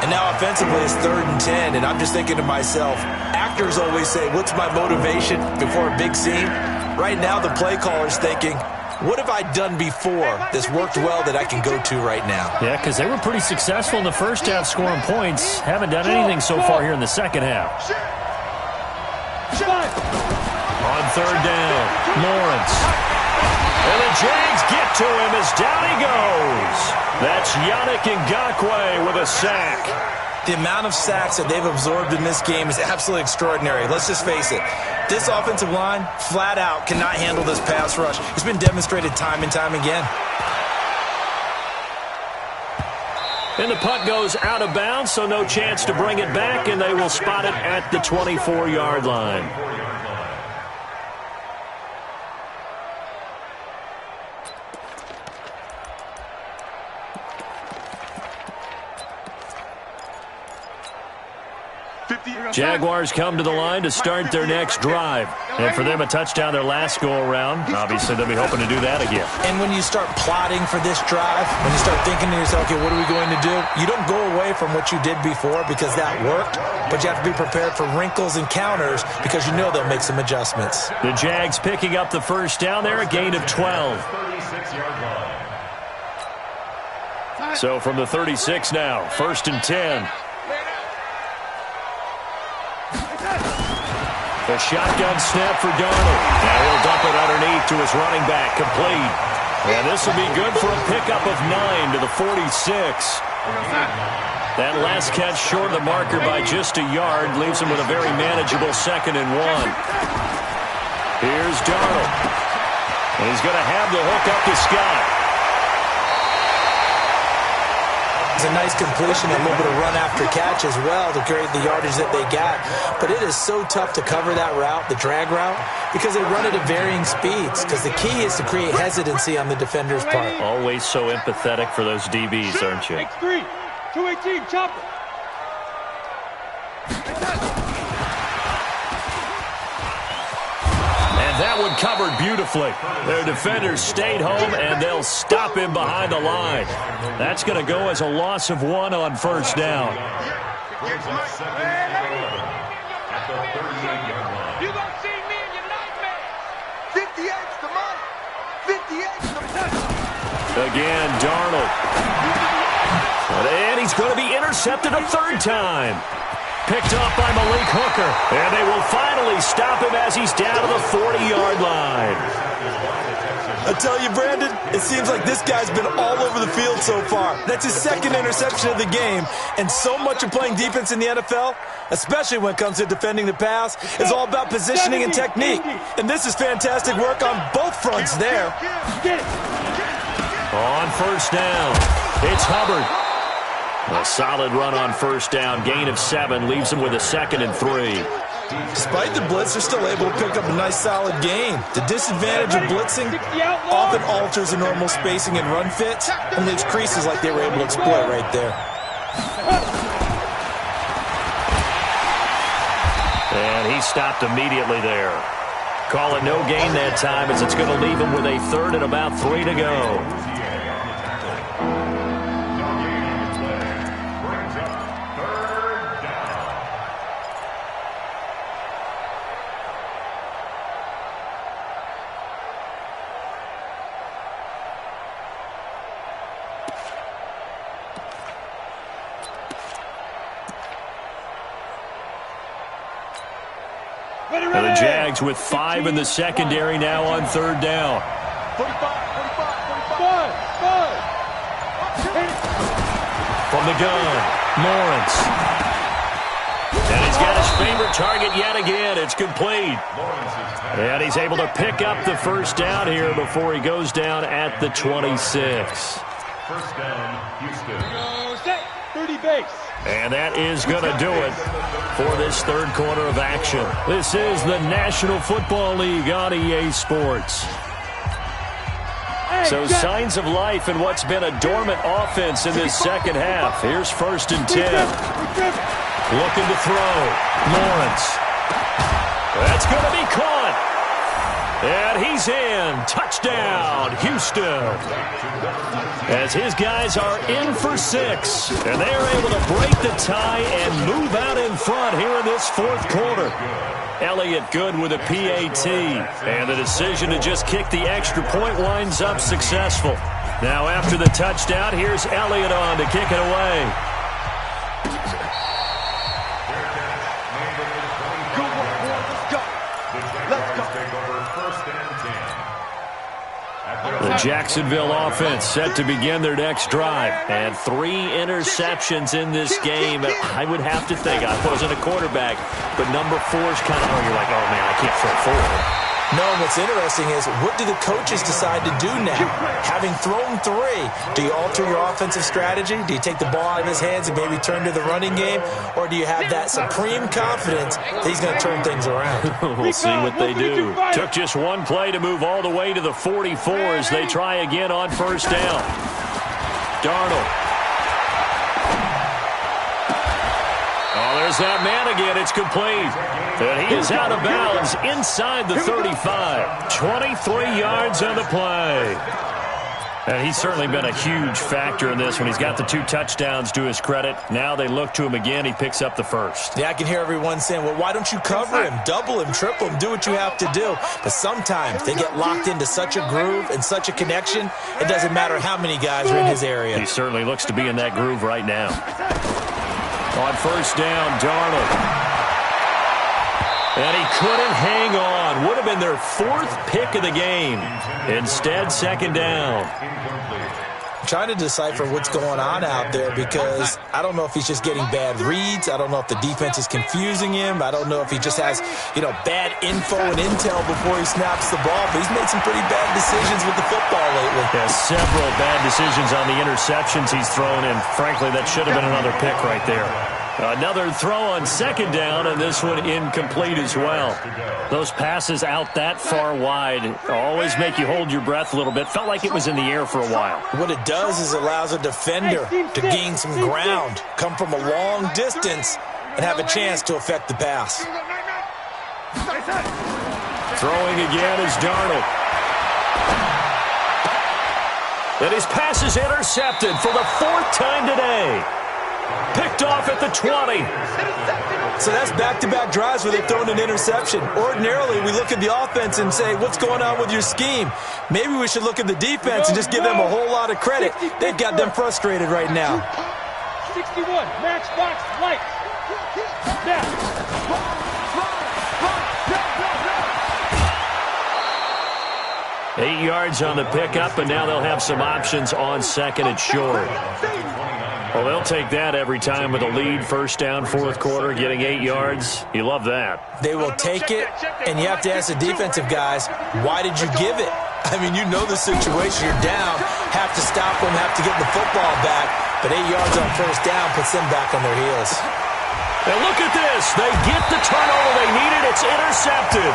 Speaker 2: And now offensively it's 3rd and 10, and I'm just thinking to myself, actors always say, what's my motivation before a big scene? Right now the play caller's thinking, what have I done before that's worked well that I can go to right now?
Speaker 1: Yeah, because they were pretty successful in the first half scoring points. Haven't done anything so far here in the second half. On third down, Lawrence. And the Jags get to him as down he goes. That's Yannick Ngakoue with a sack.
Speaker 2: The amount of sacks that they've absorbed in this game is absolutely extraordinary. Let's just face it. This offensive line, flat out, cannot handle this pass rush. It's been demonstrated time and time again.
Speaker 1: And the punt goes out of bounds, so no chance to bring it back, and they will spot it at the 24-yard line. Jaguars come to the line to start their next drive. And for them, a touchdown their last go-around. Obviously, they'll be hoping to do that again.
Speaker 2: And when you start plotting for this drive, when you start thinking to yourself, okay, what are we going to do? You don't go away from what you did before because that worked, but you have to be prepared for wrinkles and counters because you know they'll make some adjustments.
Speaker 1: The Jags picking up the first down there, a gain of 12. So from the 36 now, 1st and 10. The shotgun snap for Darnold. Now he'll dump it underneath to his running back, complete. And this will be good for a pickup of 9 to the 46. That last catch short of the marker by just a yard leaves him with a very manageable 2nd and 1. Here's Darnold. And he's going to have the hook up to Scott.
Speaker 2: It's a nice completion, a little bit of run after catch as well to create the yardage that they got. But it is so tough to cover that route, the drag route, because they run it at varying speeds. Because the key is to create hesitancy on the defender's part.
Speaker 1: Always so empathetic for those DBs, aren't you?
Speaker 3: X3, 218, chopper.
Speaker 1: That one covered beautifully. Their defenders stayed home, and they'll stop him behind the line. That's going to go as a loss of 1 on first down.
Speaker 3: You're going to see me in your nightmare. 58's the money. 58's the money.
Speaker 1: Again, Darnold. And he's going to be intercepted a 3rd time. Picked off by Malik Hooker. And they will finally stop him as he's down to the 40-yard line.
Speaker 2: I tell you, Brandon, it seems like this guy's been all over the field so far. That's his 2nd interception of the game. And so much of playing defense in the NFL, especially when it comes to defending the pass, is all about positioning and technique. And this is fantastic work on both fronts there.
Speaker 1: On first down, it's Hubbard. A solid run on first down. Gain of 7 leaves him with a 2nd and 3.
Speaker 2: Despite the blitz, they're still able to pick up a nice solid gain. The disadvantage of blitzing often alters the normal spacing and run fits and leaves creases like they were able to exploit right there.
Speaker 1: And he stopped immediately there. Call it no gain that time as it's going to leave him with a 3rd and about 3 to go. And the Jags with 5 in the secondary now on 3rd down.
Speaker 3: 45.
Speaker 1: From the gun, Lawrence. And he's got his favorite target yet again. It's complete. And he's able to pick up the first down here before he goes down at the 26.
Speaker 4: First down, Houston.
Speaker 3: 30 base.
Speaker 1: And that is going to do it for this third quarter of action. This is the National Football League on EA Sports. So signs of life in what's been a dormant offense in this second half. Here's 1st and 10. Looking to throw. Lawrence. That's going to be caught. And he's in. Touchdown, Houston. As his guys are in for 6. And they're able to break the tie and move out in front here in this fourth quarter. Elliott good with a PAT. And the decision to just kick the extra point winds up successful. Now after the touchdown, here's Elliott on to kick it away. The Jacksonville offense set to begin their next drive. And 3 interceptions in this game. I would have to think, I wasn't a quarterback, but number 4 is kind of, you're like, oh, man, I can't throw 4.
Speaker 2: No, what's interesting is, what do the coaches decide to do now? Having thrown 3, do you alter your offensive strategy? Do you take the ball out of his hands and maybe turn to the running game? Or do you have that supreme confidence that he's going to turn things around?
Speaker 1: We'll see what they do. Took just one play to move all the way to the 44 as they try again on first down. Darnold. Oh, there's that man again. It's complete. And he is out of bounds inside the 35. 23 yards on the play. And he's certainly been a huge factor in this when he's got the 2 touchdowns to his credit. Now they look to him again. He picks up the first.
Speaker 2: Yeah, I can hear everyone saying, well, why don't you cover him, double him, triple him, do what you have to do. But sometimes they get locked into such a groove and such a connection, it doesn't matter how many guys are in his area.
Speaker 1: He certainly looks to be in that groove right now. On first down, Darnold. And he couldn't hang on. Would have been their 4th pick of the game. Instead, second down.
Speaker 2: I'm trying to decipher what's going on out there because I don't know if he's just getting bad reads. I don't know if the defense is confusing him. I don't know if he just has, bad info and intel before he snaps the ball. But he's made some pretty bad decisions with the football lately.
Speaker 1: Yeah, several bad decisions on the interceptions he's thrown, and frankly, that should have been another pick right there. Another throw on second down, and this one incomplete as well. Those passes out that far wide always make you hold your breath a little bit. Felt like it was in the air for a while.
Speaker 2: What it does is allows a defender to gain some ground, come from a long distance, and have a chance to affect the pass.
Speaker 1: Throwing again is Darnold. And his pass is intercepted for the 4th time today. Picked off at the 20.
Speaker 2: So that's back-to-back drives where they've thrown an interception. Ordinarily, we look at the offense and say, what's going on with your scheme? Maybe we should look at the defense and just give them a whole lot of credit. They've got them frustrated right now.
Speaker 3: 61, matchbox, light.
Speaker 1: Now. 8 yards on the pickup, and now they'll have some options on second and short. Well, they'll take that every time with a lead, first down, fourth quarter, getting 8 yards. You love that.
Speaker 2: They will take it, and you have to ask the defensive guys, why did you give it? I mean, you know the situation. You're down, have to stop them, have to get the football back. But 8 yards on first down puts them back on their heels.
Speaker 1: And look at this. They get the turnover they needed. It's intercepted.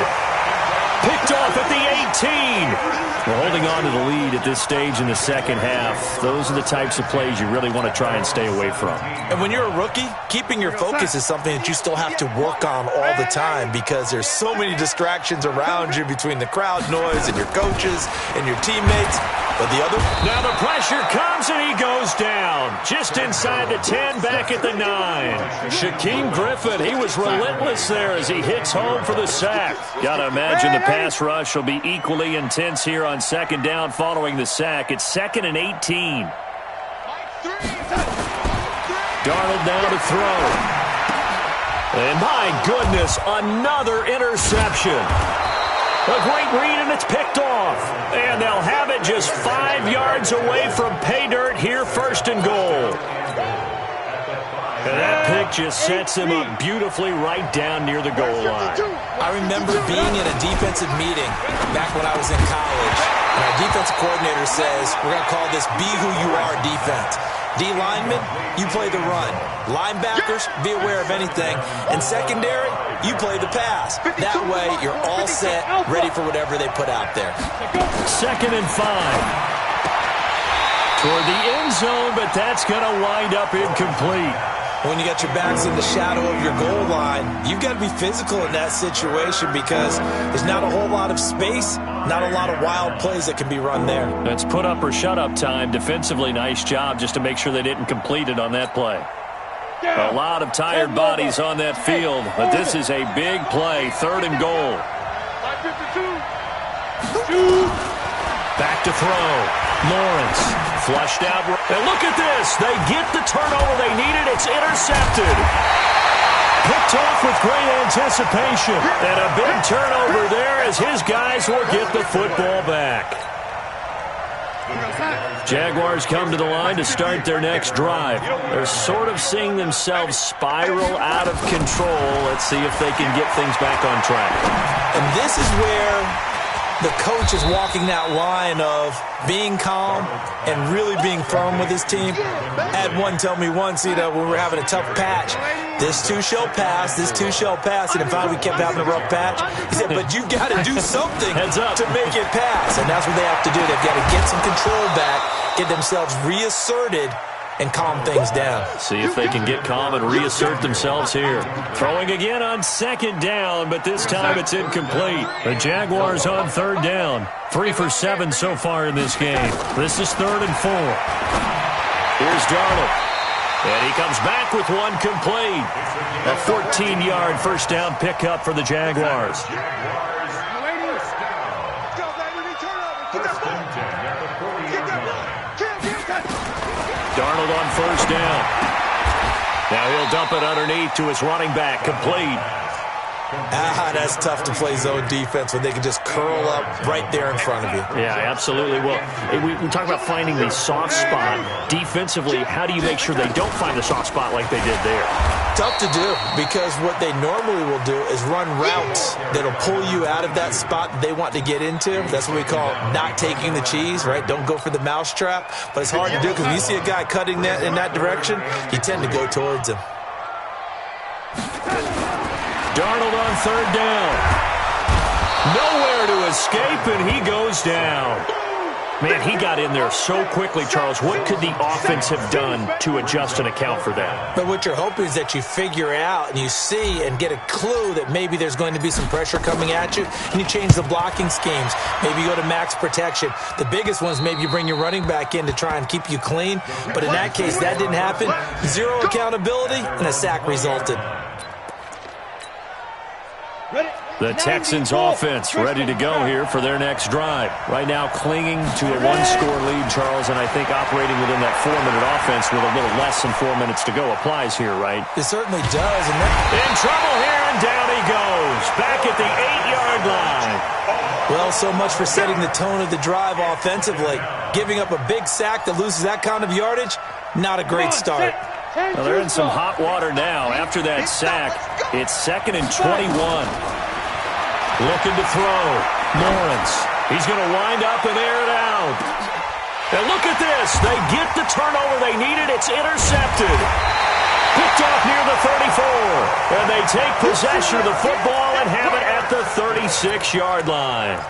Speaker 1: Picked off at the 18. We're holding on to the lead at this stage in the second half. Those are the types of plays you really want to try and stay away from.
Speaker 2: And when you're a rookie, keeping your focus is something that you still have to work on all the time because there's so many distractions around you between the crowd noise and your coaches and your teammates. But the other...
Speaker 1: Now the pressure comes and he goes down. Just inside the 10, back at the 9. Shaquem Griffin, he was relentless there as he hits home for the sack. Got to imagine the pass rush will be equally intense here on second down following the sack. It's 2nd and 18. Darnold now to throw. And my goodness, another interception. A great read, and it's picked off. And they'll have it just 5 yards away from pay dirt here, first and goal. And that pick just sets him up beautifully right down near the goal line.
Speaker 2: I remember being in a defensive meeting back when I was in college, and our defensive coordinator says, we're going to call this be who you are defense. D linemen, you play the run. Linebackers, be aware of anything. And secondary, you play the pass. That way, you're all set, ready for whatever they put out there.
Speaker 1: 2nd and 5. Toward the end zone, but that's going to wind up incomplete.
Speaker 2: When you got your backs in the shadow of your goal line, you've got to be physical in that situation because there's not a whole lot of space, not a lot of wild plays that can be run there.
Speaker 1: That's put up or shut up time. Defensively, nice job just to make sure they didn't complete it on that play. A lot of tired bodies on that field, but this is a big play. 3rd and goal. Back to throw. Lawrence flushed out. And look at this. They get the turnover they needed. It's intercepted. Picked off with great anticipation. And a big turnover there as his guys will get the football back. Jaguars come to the line to start their next drive. They're sort of seeing themselves spiral out of control. Let's see if they can get things back on track.
Speaker 2: And this is where the coach is walking that line of being calm and really being firm with his team. I had one tell me once, when we were having a tough patch, this too shall pass, this too shall pass, and if we kept having a rough patch, he said, but you've got to do something to make it pass, and that's what they have to do. They've got to get some control back, get themselves reasserted, and calm things down.
Speaker 1: See if they can get calm and reassert themselves here. Throwing again on 2nd down, but this time it's incomplete. The Jaguars on 3rd down. 3 for 7 so far in this game. This is 3rd and 4. Here's Darnold. And he comes back with one complete. A 14-yard first down pickup for the Jaguars. Darnold on 1st down. Now he'll dump it underneath to his running back. Complete.
Speaker 2: That's tough to play zone defense when they can just curl up right there in front of you.
Speaker 1: Yeah, absolutely. Well, we talk about finding the soft spot. Defensively, how do you make sure they don't find the soft spot like they did there?
Speaker 2: Tough to do because what they normally will do is run routes that'll pull you out of that spot they want to get into. That's what we call not taking the cheese, right? Don't go for the mousetrap. But it's hard to do because when you see a guy cutting that in that direction, you tend to go towards him.
Speaker 1: Darnold on 3rd down. Nowhere to escape, and he goes down. Man, he got in there so quickly, Charles. What could the offense have done to adjust and account for that?
Speaker 2: But what you're hoping is that you figure out and you see and get a clue that maybe there's going to be some pressure coming at you, and you change the blocking schemes. Maybe you go to max protection. The biggest one is maybe you bring your running back in to try and keep you clean. But in that case, that didn't happen. 0 accountability, and a sack resulted.
Speaker 1: The Texans offense ready to go here for their next drive. Right now clinging to a 1-score lead, Charles, and I think operating within that 4-minute offense with a little less than 4 minutes to go applies here, right?
Speaker 2: It certainly does. And
Speaker 1: in trouble here, and down he goes. Back at the 8-yard line.
Speaker 2: Well, so much for setting the tone of the drive offensively. Giving up a big sack that loses that kind of yardage, not a great start.
Speaker 1: Well, they're in some hot water now. After that sack, it's 2nd and 21. Looking to throw. Lawrence. He's going to wind up and air it out. And look at this. They get the turnover they needed. It's intercepted. Picked off near the 34. And they take possession of the football and have it at the 36-yard line.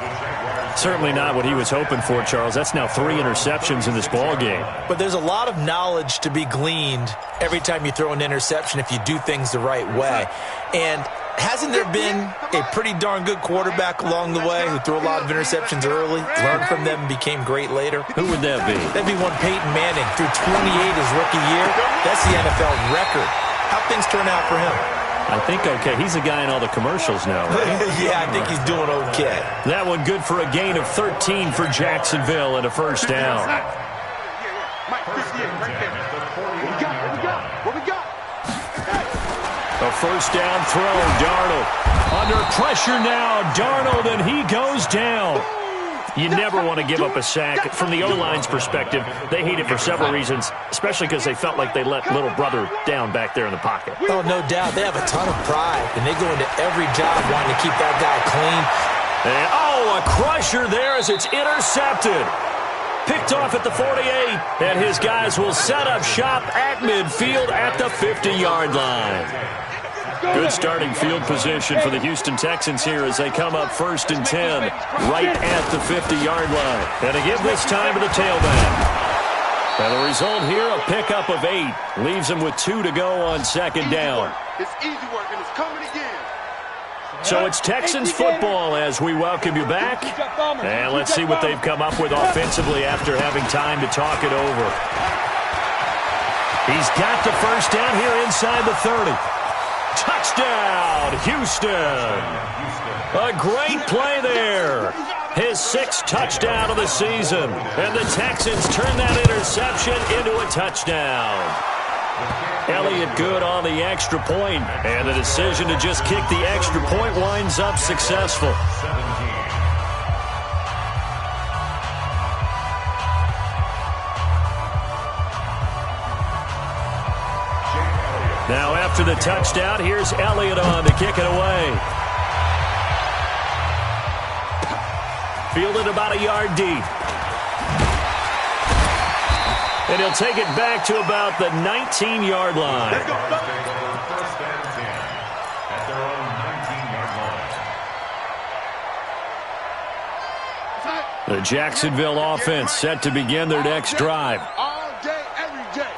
Speaker 1: Certainly not what he was hoping for, Charles. That's now 3 interceptions in this ball game.
Speaker 2: But there's a lot of knowledge to be gleaned every time you throw an interception if you do things the right way. And hasn't there been a pretty darn good quarterback along the way who threw a lot of interceptions early, learned from them, and became great later?
Speaker 1: Who would that be?
Speaker 2: That'd be one Peyton Manning, threw 28 his rookie year. That's the NFL record. How'd things turn out for him?
Speaker 1: I think okay. He's a guy in all the commercials now, right?
Speaker 2: Yeah, I think he's doing okay.
Speaker 1: That one good for a gain of 13 for Jacksonville and a first down. A first down throw, Darnold. Under pressure now, Darnold, and he goes down. You never want to give up a sack. From the O-line's perspective, they hate it for several reasons, especially because they felt like they let little brother down back there in the pocket.
Speaker 2: Oh, no doubt. They have a ton of pride, and they go into every job wanting to keep that guy clean.
Speaker 1: And, oh, a crusher there as it's intercepted. Picked off at the 48, and his guys will set up shop at midfield at the 50-yard line. Good starting field position for the Houston Texans here as they come up 1st and 10 right at the 50-yard line. And to give this time to the tailback. And the result here, a pickup of 8. Leaves them with 2 to go on 2nd down.
Speaker 3: It's easy work, and it's coming again.
Speaker 1: So it's Texans football as we welcome you back. And let's see what they've come up with offensively after having time to talk it over. He's got the first down here inside the 30. Touchdown, Houston. A great play there. His 6th touchdown of the season. And the Texans turn that interception into a touchdown. Elliott good on the extra point. And the decision to just kick the extra point winds up successful. Now after the touchdown, here's Elliott on to kick it away. Fielded about a yard deep. And he'll take it back to about the 19-yard line.
Speaker 4: First and 10 at their own 19-yard line.
Speaker 1: The Jacksonville offense set to begin their next drive.
Speaker 3: All day, every day.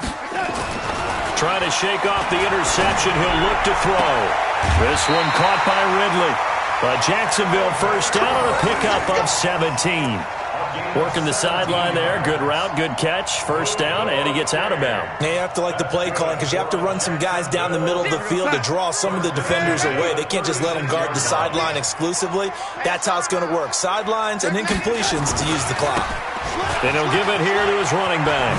Speaker 1: Trying to shake off the interception, he'll look to throw. This one caught by Ridley. But Jacksonville first down on a pickup of 17. Working the sideline there. Good route, good catch. First down, and he gets out of bounds.
Speaker 2: Yeah, you have to like the play calling because you have to run some guys down the middle of the field to draw some of the defenders away. They can't just let them guard the sideline exclusively. That's how it's going to work. Sidelines and incompletions to use the clock.
Speaker 1: Then he'll give it here to his running back.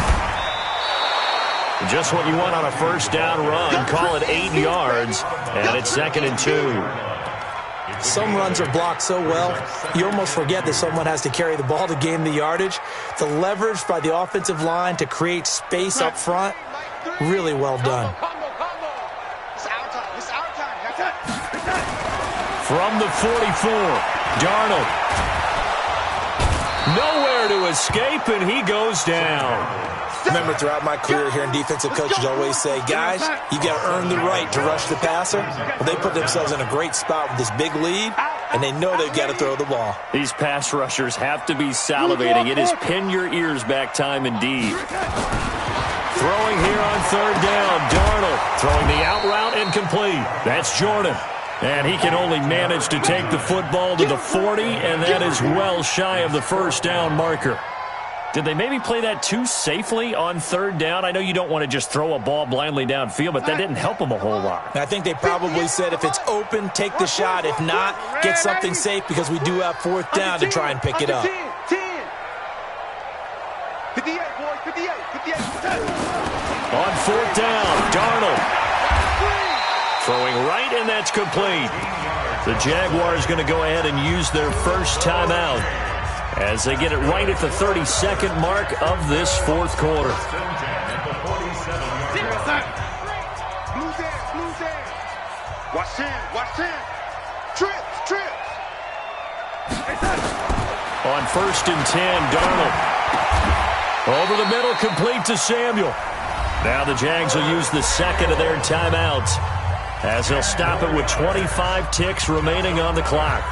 Speaker 1: Just what you want on a first down run. Call it 8 yards, and it's 2nd and 2.
Speaker 2: Some runs are blocked so well, you almost forget that someone has to carry the ball to gain the yardage. The leverage by the offensive line to create space up front, really well done.
Speaker 1: From the 44, Darnold. Nowhere to escape, and he goes down.
Speaker 2: Remember, throughout my career here in defensive coaches always say, guys, you got to earn the right to rush the passer. Well, they put themselves in a great spot with this big lead, and they know they've got to throw the ball.
Speaker 1: These pass rushers have to be salivating. It is pin your ears back time indeed. Throwing here on 3rd down, Darnold. Throwing the out route incomplete. That's Jordan. And he can only manage to take the football to the 40, and that is well shy of the first down marker. Did they maybe play that too safely on 3rd down? I know you don't want to just throw a ball blindly downfield, but that didn't help them a whole lot.
Speaker 2: I think they probably said if it's open, take the shot. If not, get something safe because we do have 4th down to try and pick it up.
Speaker 3: 10. 58, boys, 58.
Speaker 1: On 4th down, Darnold. Throwing right, and that's complete. The Jaguars going to go ahead and use their first timeout as they get it right at the 32nd mark of this 4th quarter.
Speaker 3: Watch in. Trips.
Speaker 1: On 1st and 10, Darnold. Over the middle, complete to Samuel. Now the Jags will use the 2nd of their timeouts as they'll stop it with 25 ticks remaining on the clock.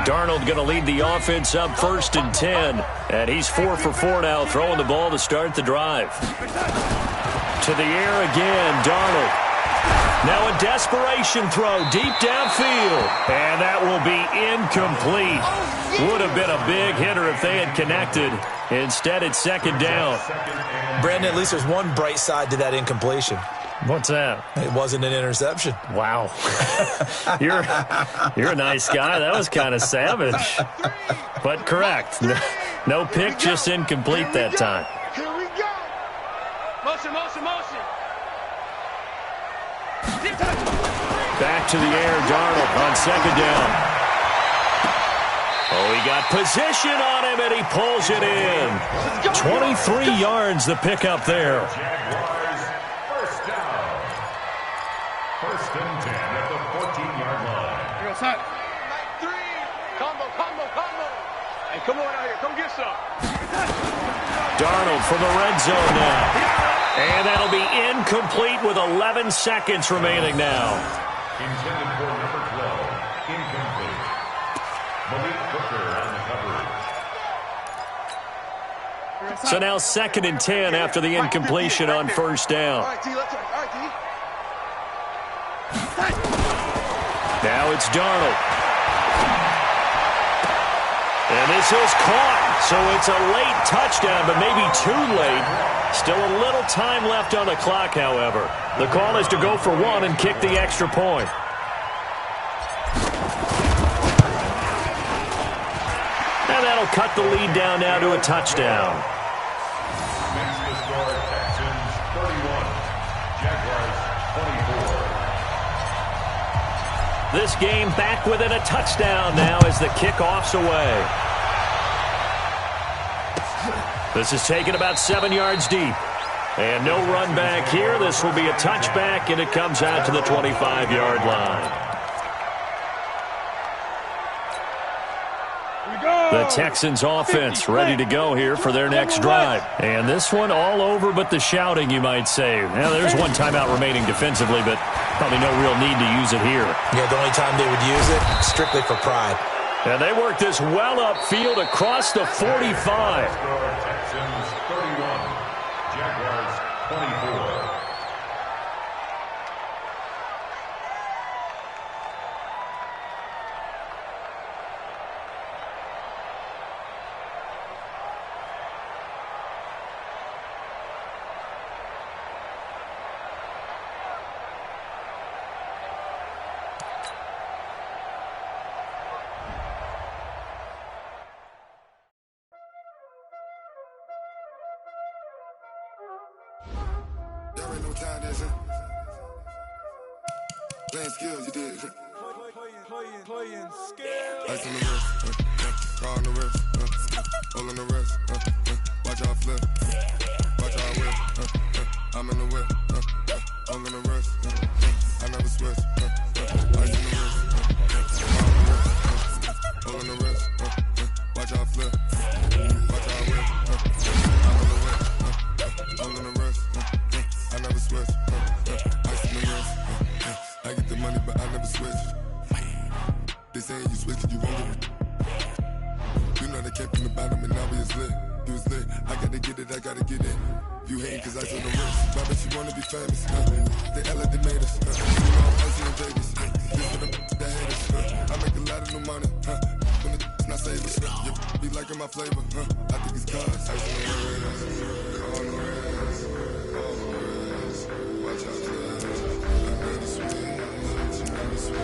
Speaker 1: Darnold going to lead the offense up 1st and 10. And he's 4 for 4 now, throwing the ball to start the drive. To the air again, Darnold. Now a desperation throw deep downfield. And that will be incomplete. Would have been a big hitter if they had connected. Instead, it's 2nd down.
Speaker 2: Brandon, at least there's one bright side to that incompletion.
Speaker 1: What's that?
Speaker 2: It wasn't an interception.
Speaker 1: Wow. You're a nice guy. That was kind of savage. But correct. No pick, just incomplete that time.
Speaker 3: Here we go. Motion.
Speaker 1: Back to the air, Darnold on second down. Oh, he got position on him, and he pulls it in. 23 yards, the pickup there.
Speaker 4: Jaguars, first down. First and 10 at the 14-yard line.
Speaker 3: Here goes Hunt. Combo. Hey, come on out here. Come get some.
Speaker 1: Darnold from the red zone now. And that'll be incomplete with 11 seconds remaining now.
Speaker 4: Intended for number 12. Incomplete. Malik Hooker on the coverage.
Speaker 1: So now 2nd and 10 after the incompletion on first down.
Speaker 3: All right, T, let's go. All right, T.
Speaker 1: Now it's Darnold. And this is caught. So it's a late touchdown, but maybe too late. Still a little time left on the clock, however. The call is to go for one and kick the extra point. And that'll cut the lead down now to a touchdown.
Speaker 4: Makes the score Texans 31, Jaguars 24.
Speaker 1: This game back within a touchdown now as the kickoff's away. This is taken about 7 yards deep. And no run back here. This will be a touchback, and it comes out to the 25-yard line. The Texans offense ready to go here for their next drive. And this one all over but the shouting, you might say. Now, there's one timeout remaining defensively, but probably no real need to use it here.
Speaker 2: Yeah, the only time they would use it, strictly for pride.
Speaker 1: And they work this well upfield across the 45.
Speaker 4: Texans 31, Jaguars 24.
Speaker 5: There ain't no time, there's a playing skills, you did. Playing skills. Ice on the wrist, car on the wrist, all on the wrist, watch out flip, watch out whip, I'm in the whip, all on the wrist, I never switch, ice on the wrist, car on the wrist, all on the wrist, watch out flip, watch out whip, I'm in the whip, all on the wrist, I never switch, ice on the wrist, I get the money but I never switch. They saying you switch it, you won't get it. You know they came from the bottom and now we is lit. You was lit, I gotta get it, I gotta get it. You hating cause I on the wrist, but I bet you wanna be famous. They Ella, they made us. You know I'm icy in Vegas. This for them that hate us. I make a lot of new money. When it's not savers. You be liking my flavor. I think it's cause. Ice on the wrist, on the wrist, on the wrist. Watch out for that. I never switch, I never switch.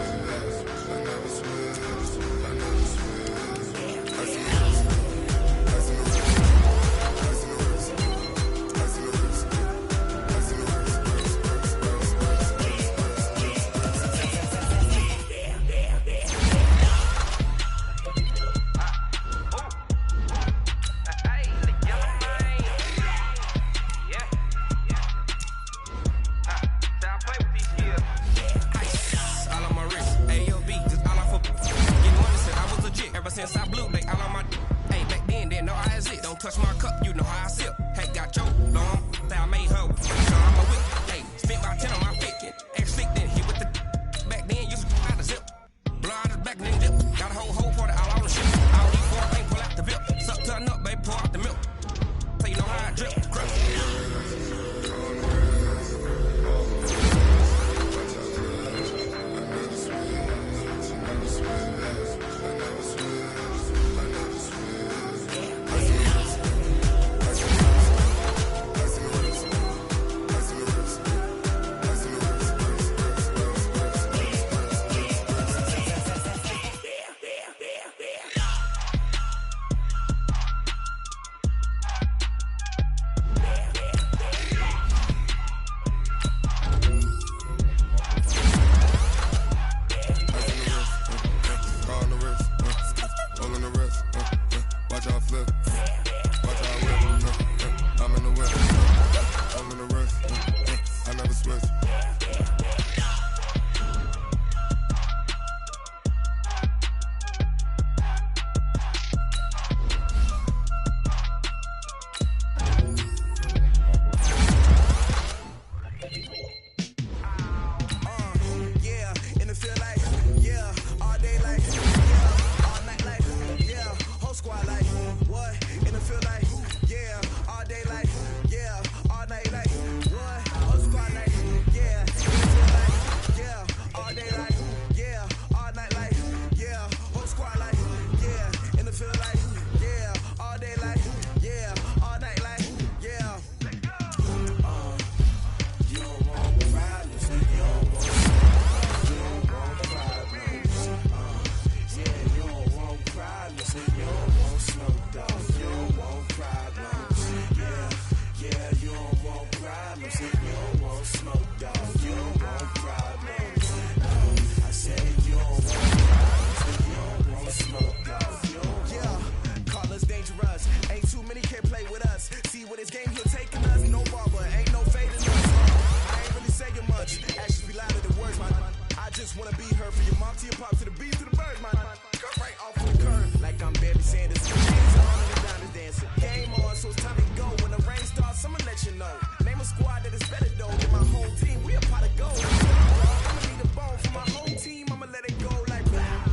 Speaker 6: problems. You don't want smoke, dog. You don't want problems. I said you don't want problems. You don't want smoke, dog. You don't
Speaker 7: yeah, call us dangerous. Ain't too many can play with us. See what this game here taking us. No barber, ain't no fading us. I ain't really saying much. Actions be louder than words, man. I just wanna be heard from your mom to your pop to the beat to the bird, man. Cut right off the curb like I'm Barry Sanders. Hands on and the diamonds dancing. Game on, so it's time to go. When the rain starts, I'ma let you know. Name a squad that is better though than my whole team. We a pot of gold. I'ma need a bone for my whole team. I'ma let it go like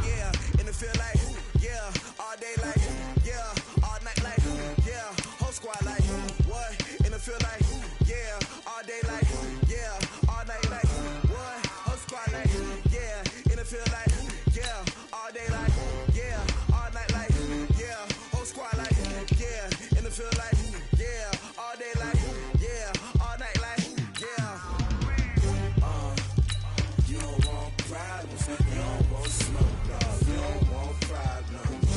Speaker 7: yeah, and it feel like yeah, all day like yeah, all night like yeah, whole squad like what? And it feel like yeah, all day like yeah, all night like what? Whole squad like yeah, and it feel like yeah, all day like yeah, all night like yeah, whole squad like yeah, and it feel like yeah, all day like yeah, all night like yeah.
Speaker 6: You don't want problems. You don't want smoke, dog. You don't want problems.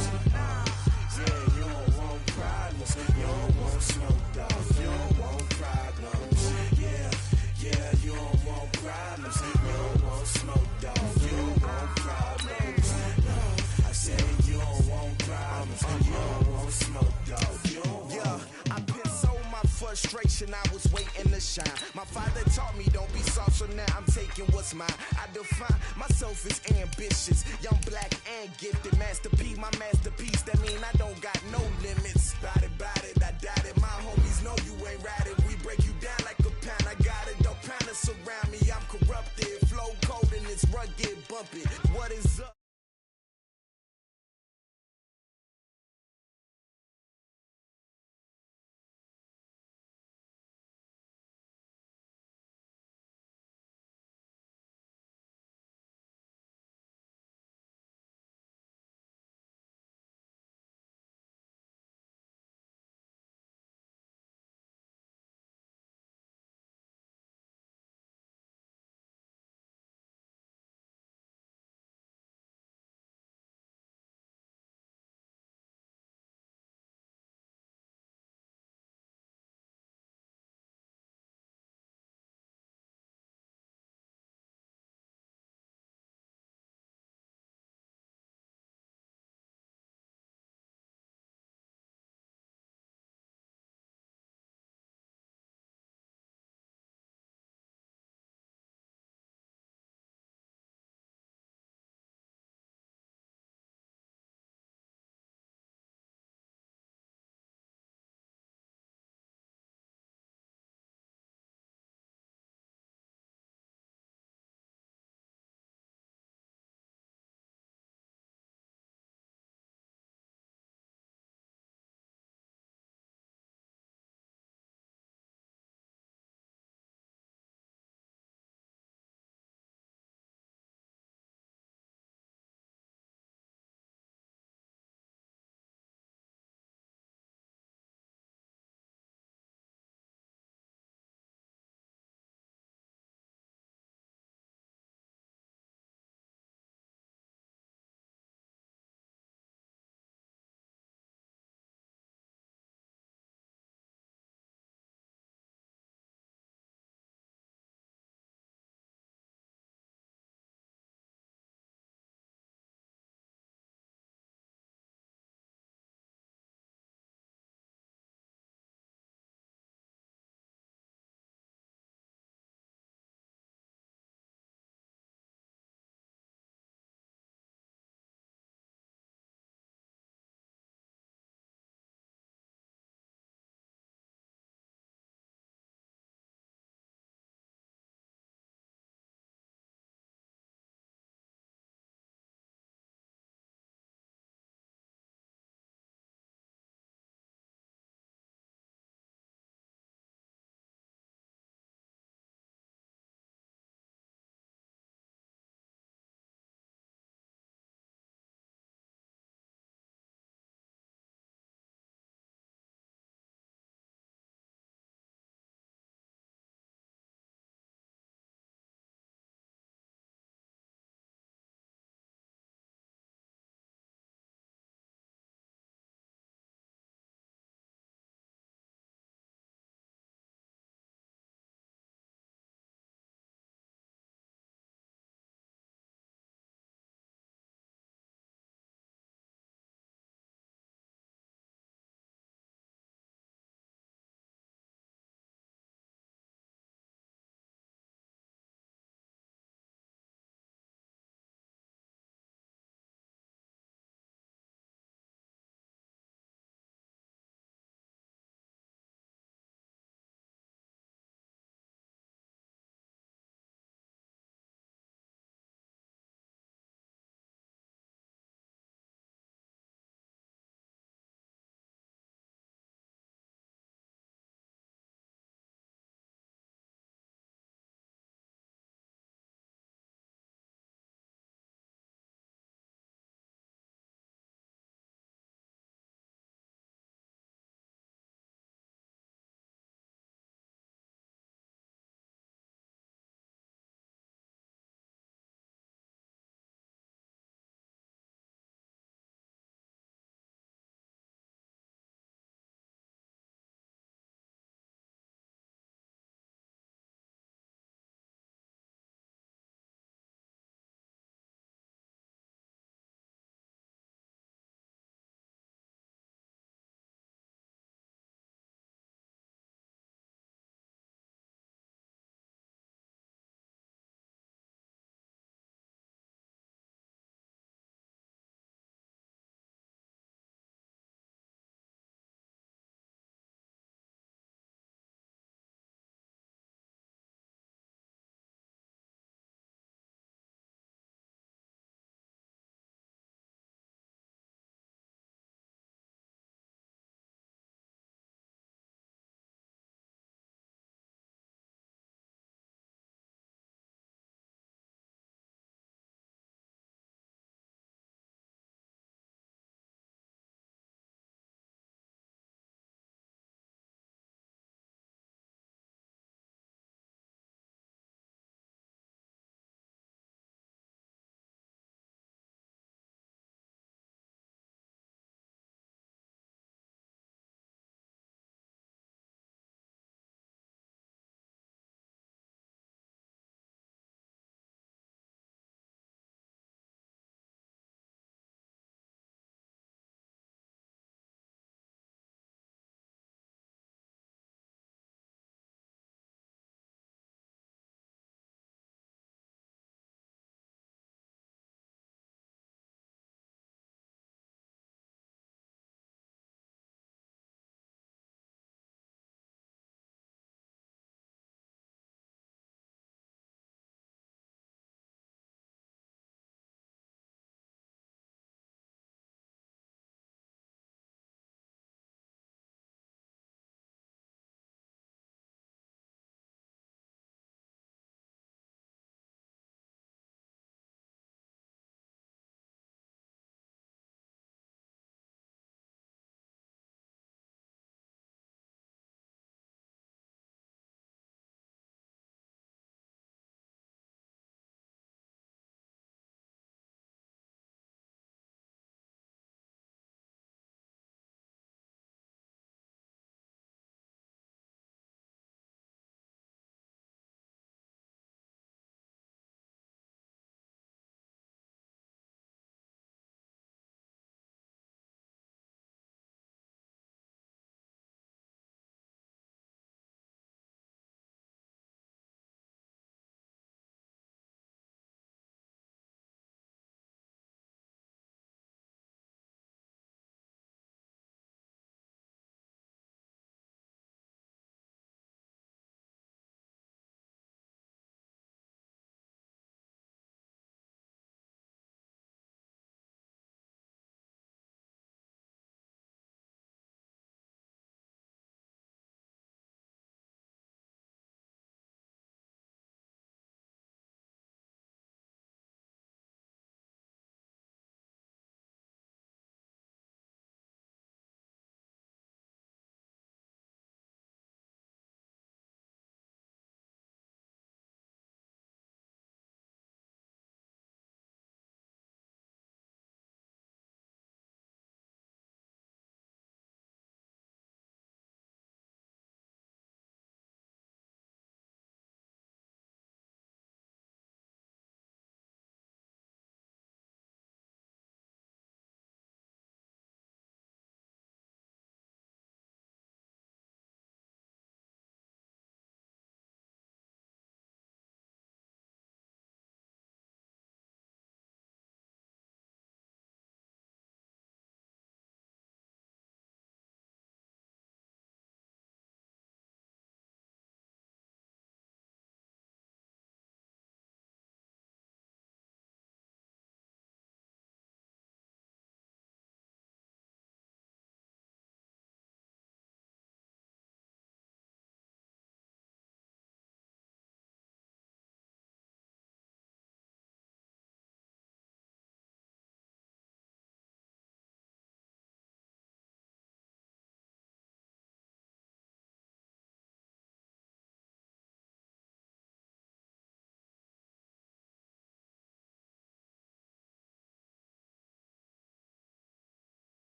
Speaker 6: Yeah, you don't want problems. You don't want smoke, dog. You don't want problems. Yeah, you don't want problems. You don't want smoke, dog. You don't want problems. I said you don't want problems. You don't want smoke, dog. You don't want.
Speaker 7: I put so my frustration, I was waiting to shine. My father taught me don't be soft, so now I'm taking what's mine. I define myself as ambitious, young, black, and gifted. Master P, my masterpiece, that mean I don't got no limits. Bout it, I doubt it. My homies know you ain't riding. We